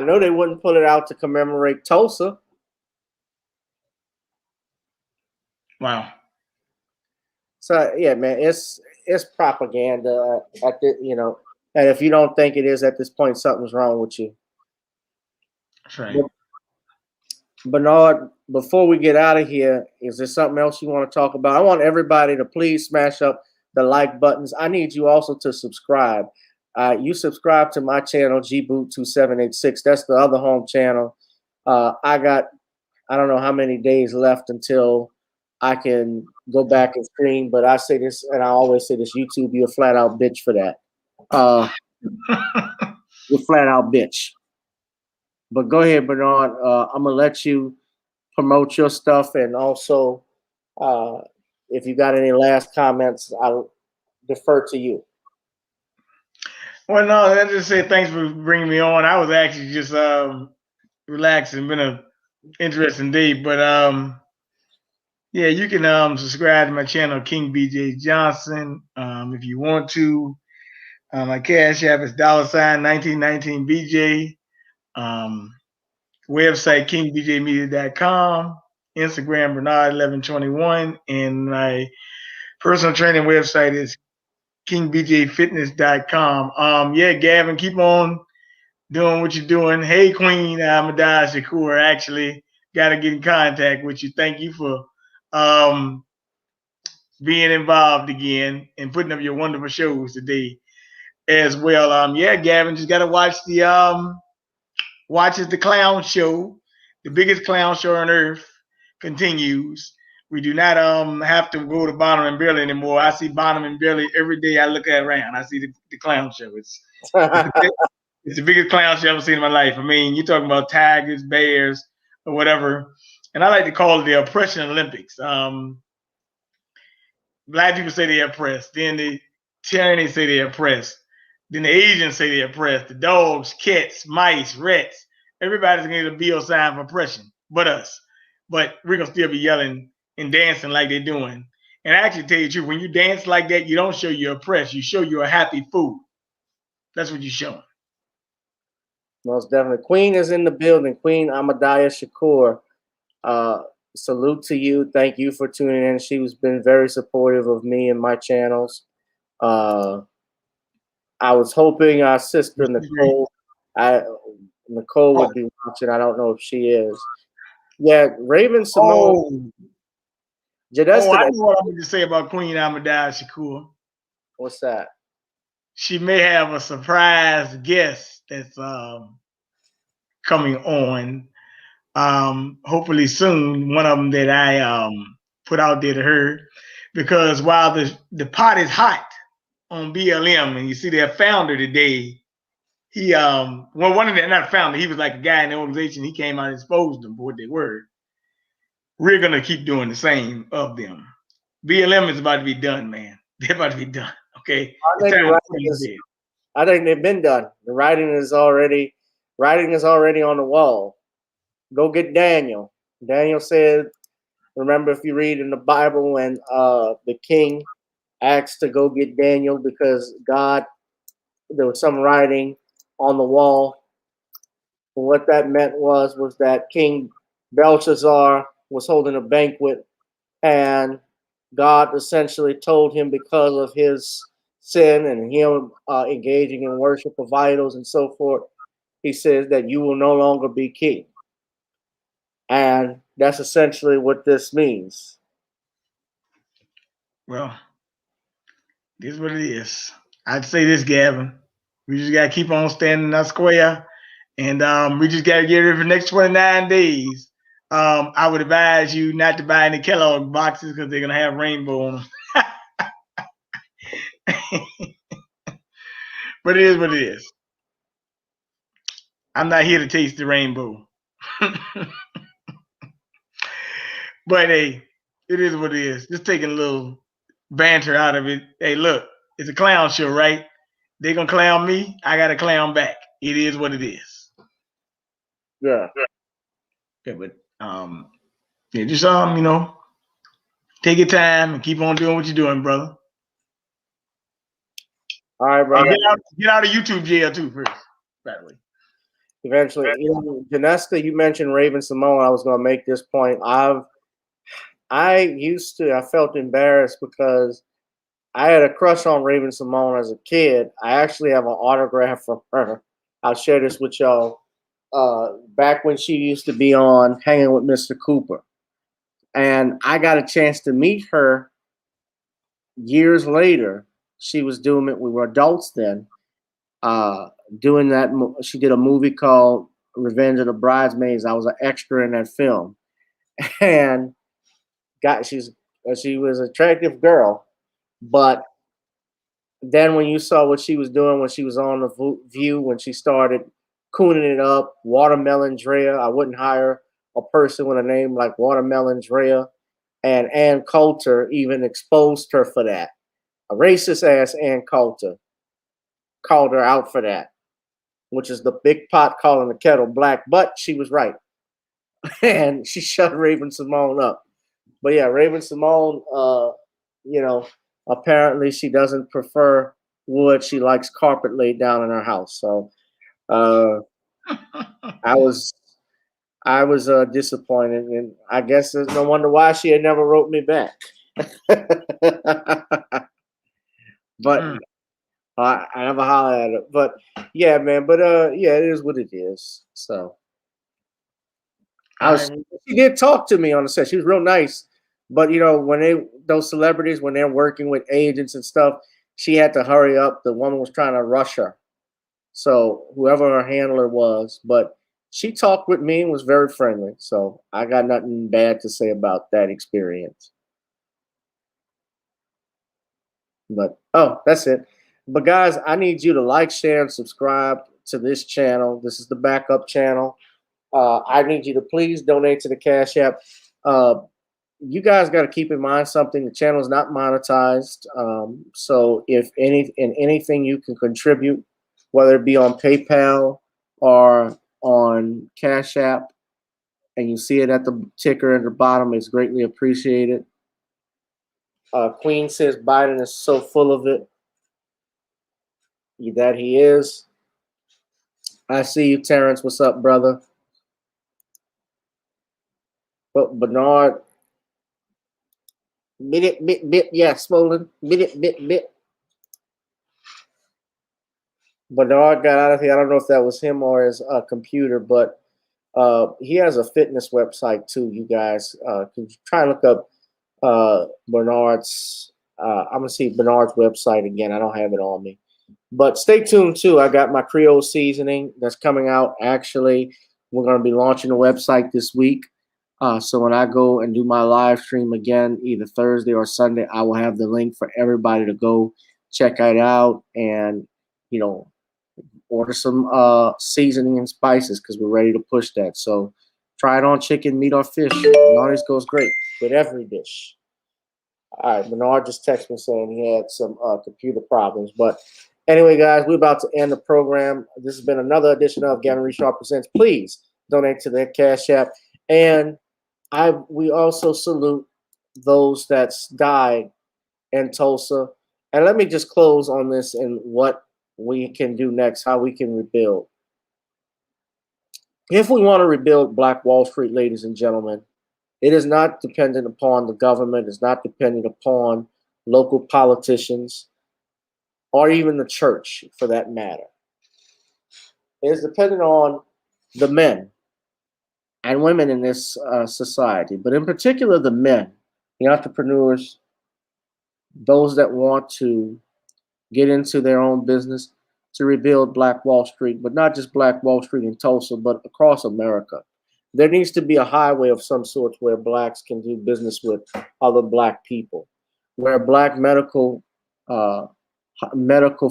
know they wouldn't pull it out to commemorate Tulsa. Wow. So yeah, man, it's propaganda at the, you know, and if you don't think it is at this point, something's wrong with you. That's right. Bernard, before we get out of here, is there something else you want to talk about? I want everybody to please smash up the like buttons. I need you also to subscribe. You subscribe to my channel, gboot2786. That's the other home channel. I don't know how many days left until I can go back and stream, but I say this, and I always say this: YouTube, you're a flat out bitch for that. You're flat out bitch. But go ahead, Bernard. I'm gonna let you promote your stuff, and also, if you got any last comments, I'll defer to you. Well, no, I just say thanks for bringing me on. I was actually just relaxing. Been a interesting day, but yeah, you can subscribe to my channel, King BJ Johnson, if you want to. My Cash App is $1919BJ. Website kingbjmedia.com, Instagram Bernard1121, and my personal training website is kingbjfitness.com. Yeah, Gavin, keep on doing what you're doing. Hey, Queen Ahmadiyya Shakur, actually got to get in contact with you. Thank you for being involved again and putting up your wonderful shows today as well. Yeah, Gavin, just got to watch the watches the clown show. The biggest clown show on earth continues. We do not have to go to Bonham and Billy anymore. I see Bonham and Billy every day I look at around. I see the clown show. It's the biggest clown show I've ever seen in my life. I mean, you're talking about tigers, bears, or whatever. And I like to call it the oppression Olympics. Black people say they're oppressed. Then the Chinese say they're oppressed. Then the Asians say they're oppressed. The dogs, cats, mice, rats. Everybody's going to get a bill sign for oppression, but us. But we're going to still be yelling and dancing like they're doing. And I actually tell you the truth, when you dance like that, you don't show you're oppressed. You show you're a happy fool. That's what you're showing. Most definitely. Queen is in the building. Queen Ahmadiyya Shakur. Salute to you. Thank you for tuning in. She's been very supportive of me and my channels. I was hoping our sister Nicole would be watching. I don't know if she is. Yeah, Raven Simone. I know what I'm going to say about Queen Ahmadiyya Shakur. What's that? She may have a surprise guest that's coming on. Hopefully soon, one of them that I put out there to her, because while the pot is hot on BLM, and you see their founder today, he one of them, not founder, he was like a guy in the organization. He came out and exposed them for what they were. We're gonna keep doing the same of them. BLM is about to be done, man. They're about to be done. Okay, I think they've been done. The writing is already on the wall. Go get Daniel. Daniel said, remember, if you read in the Bible when the king asked to go get Daniel because there was some writing on the wall. And what that meant was that King Belshazzar was holding a banquet, and God essentially told him, because of his sin and him engaging in worship of idols and so forth, he says that you will no longer be king. And that's essentially what this means. Well, this is what it is. I'd say this, Gavin. We just got to keep on standing our square. And we just got to get ready for the next 29 days. I would advise you not to buy any Kellogg boxes because they're going to have rainbow on them. But it is what it is. I'm not here to taste the rainbow. But hey, it is what it is. Just taking a little banter out of it. Hey, look, it's a clown show, right? They're going to clown me. I got to clown back. It is what it is. Yeah. Yeah, but yeah, just take your time and keep on doing what you're doing, brother. All right, brother. Get out of YouTube jail too first, by the way. Eventually, Janeska, you mentioned Raven Simone. I was going to make this point. I felt embarrassed because I had a crush on Raven Simone as a kid. I actually have an autograph from her. I'll share this with y'all. Back when she used to be on Hanging with Mr. Cooper. And I got a chance to meet her years later. She was doing it. We were adults then. Doing that. She did a movie called Revenge of the Bridesmaids. I was an extra in that film. And she was an attractive girl. But then when you saw what she was doing when she was on The View, when she started cooning it up, Watermelon Drea, I wouldn't hire a person with a name like Watermelon Drea. And Ann Coulter even exposed her for that. A racist ass Ann Coulter called her out for that, which is the big pot calling the kettle black, but she was right. And she shut Raven Simone up. But yeah, Raven Simone, apparently she doesn't prefer wood. She likes carpet laid down in her house. So I was disappointed, and I guess there's no wonder why she had never wrote me back. But I never hollered at her. But yeah, man. But yeah, it is what it is. So she did talk to me on the set. She was real nice. But when those celebrities, when they're working with agents and stuff, she had to hurry up. The woman was trying to rush her. So whoever her handler was, but she talked with me and was very friendly. So I got nothing bad to say about that experience. But that's it. But guys, I need you to like, share, and subscribe to this channel. This is the backup channel. I need you to please donate to the Cash App. You guys got to keep in mind something. The channel is not monetized. So if anything you can contribute, whether it be on PayPal or on Cash App, and you see it at the ticker at the bottom, it's greatly appreciated. Queen says Biden is so full of it. That he is. I see you, Terrence. What's up, brother? But Bernard, bit, yeah, swollen, bit. Bernard got out of here. I don't know if that was him or his computer, but he has a fitness website too. You guys can try and look up Bernard's. I'm gonna see Bernard's website again. I don't have it on me. But stay tuned too. I got my Creole seasoning that's coming out. Actually, we're going to be launching a website this week. So when I go and do my live stream again, either Thursday or Sunday, I will have the link for everybody to go check it out and, order some seasoning and spices because we're ready to push that. So try it on chicken, meat, or fish. It always goes great with every dish. All right, Bernard just texted me saying he had some computer problems. But anyway, guys, we're about to end the program. This has been another edition of Gavin Richard Presents. Please donate to their Cash App. And we also salute those that's died in Tulsa. And let me just close on this and what we can do next, how we can rebuild. If we want to rebuild Black Wall Street, ladies and gentlemen, it is not dependent upon the government. It's not dependent upon local politicians or even the church, for that matter. It is dependent on the men and women in this society, but in particular the men, the entrepreneurs, those that want to get into their own business to rebuild Black Wall Street, but not just Black Wall Street in Tulsa, but across America. There needs to be a highway of some sort where blacks can do business with other black people, where black medical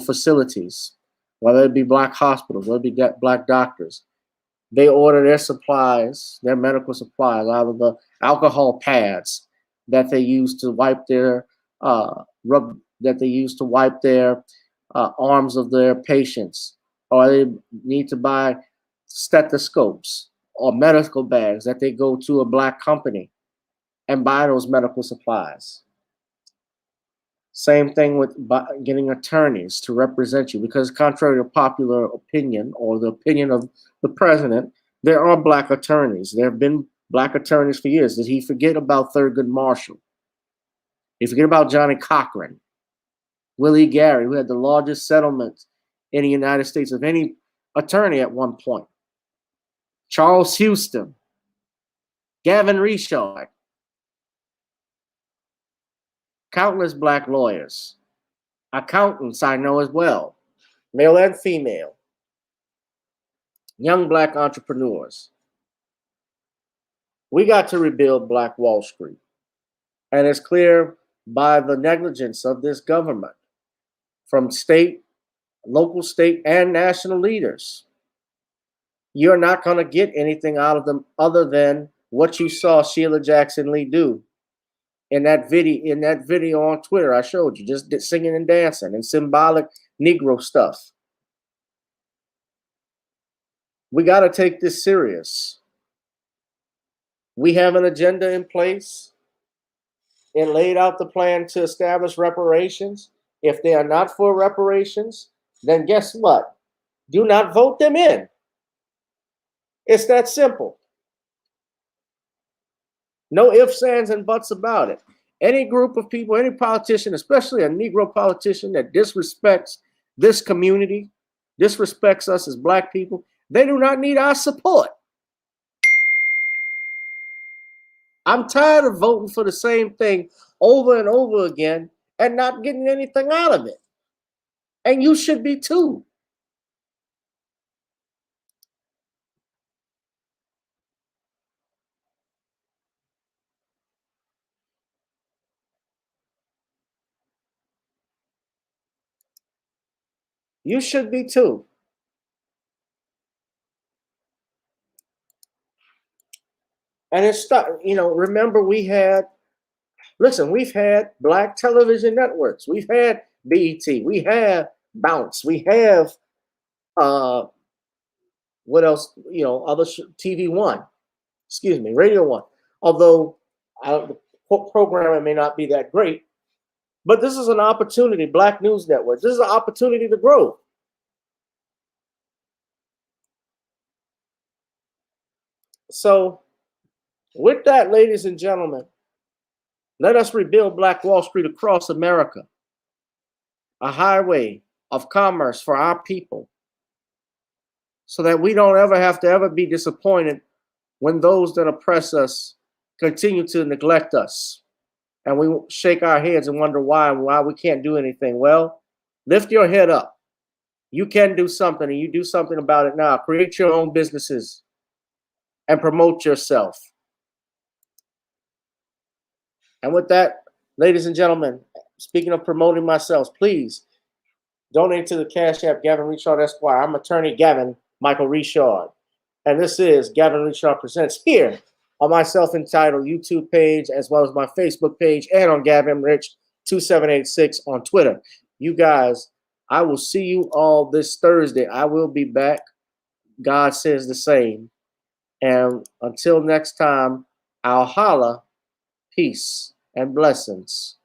facilities, whether it be black hospitals, whether it be black doctors, they order their supplies, their medical supplies, out of the alcohol pads that they use to wipe their arms of their patients, or they need to buy stethoscopes or medical bags that they go to a black company and buy those medical supplies. Same thing with getting attorneys to represent you, because contrary to popular opinion or the opinion of the president, there are black attorneys. There have been black attorneys for years. Did he forget about Thurgood Marshall? Did he forget about Johnny Cochran? Willie Gary, who had the largest settlements in the United States of any attorney at one point. Charles Houston, Gavin Richard, countless black lawyers, accountants I know as well, male and female, young black entrepreneurs. We got to rebuild Black Wall Street. And it's clear by the negligence of this government from state, local, state, and national leaders. You're not going to get anything out of them other than what you saw Sheila Jackson Lee do in that video on Twitter I showed you, just singing and dancing and symbolic Negro stuff. We got to take this serious. We have an agenda in place. It laid out the plan to establish reparations. If they are not for reparations, then guess what? Do not vote them in. It's that simple. No ifs, ands, and buts about it. Any group of people, any politician, especially a Negro politician that disrespects this community, disrespects us as black people, they do not need our support. I'm tired of voting for the same thing over and over again and not getting anything out of it. And you should be too. You should be too. And it's, remember we've had black television networks. We've had BET. We have Bounce. We have, what else? Other TV One. Radio One. Although the programming may not be that great, but this is an opportunity. Black News Network. This is an opportunity to grow. So, with that, ladies and gentlemen, let us rebuild Black Wall Street across America, a highway of commerce for our people, so that we don't have to be disappointed when those that oppress us continue to neglect us, and we shake our heads and wonder why we can't do anything. Well, lift your head up. You can do something, and you do something about it now. Create your own businesses and promote yourself. And with that, ladies and gentlemen, speaking of promoting myself, please donate to the CashApp GavinRichardEsq. I'm attorney Gavin Michael Richard. And this is Gavin Richard Presents here on my self-entitled YouTube page, as well as my Facebook page, and on GavinRich2786 on Twitter. You guys, I will see you all this Thursday. I will be back. God says the same. And until next time, I'll holla. Peace and blessings.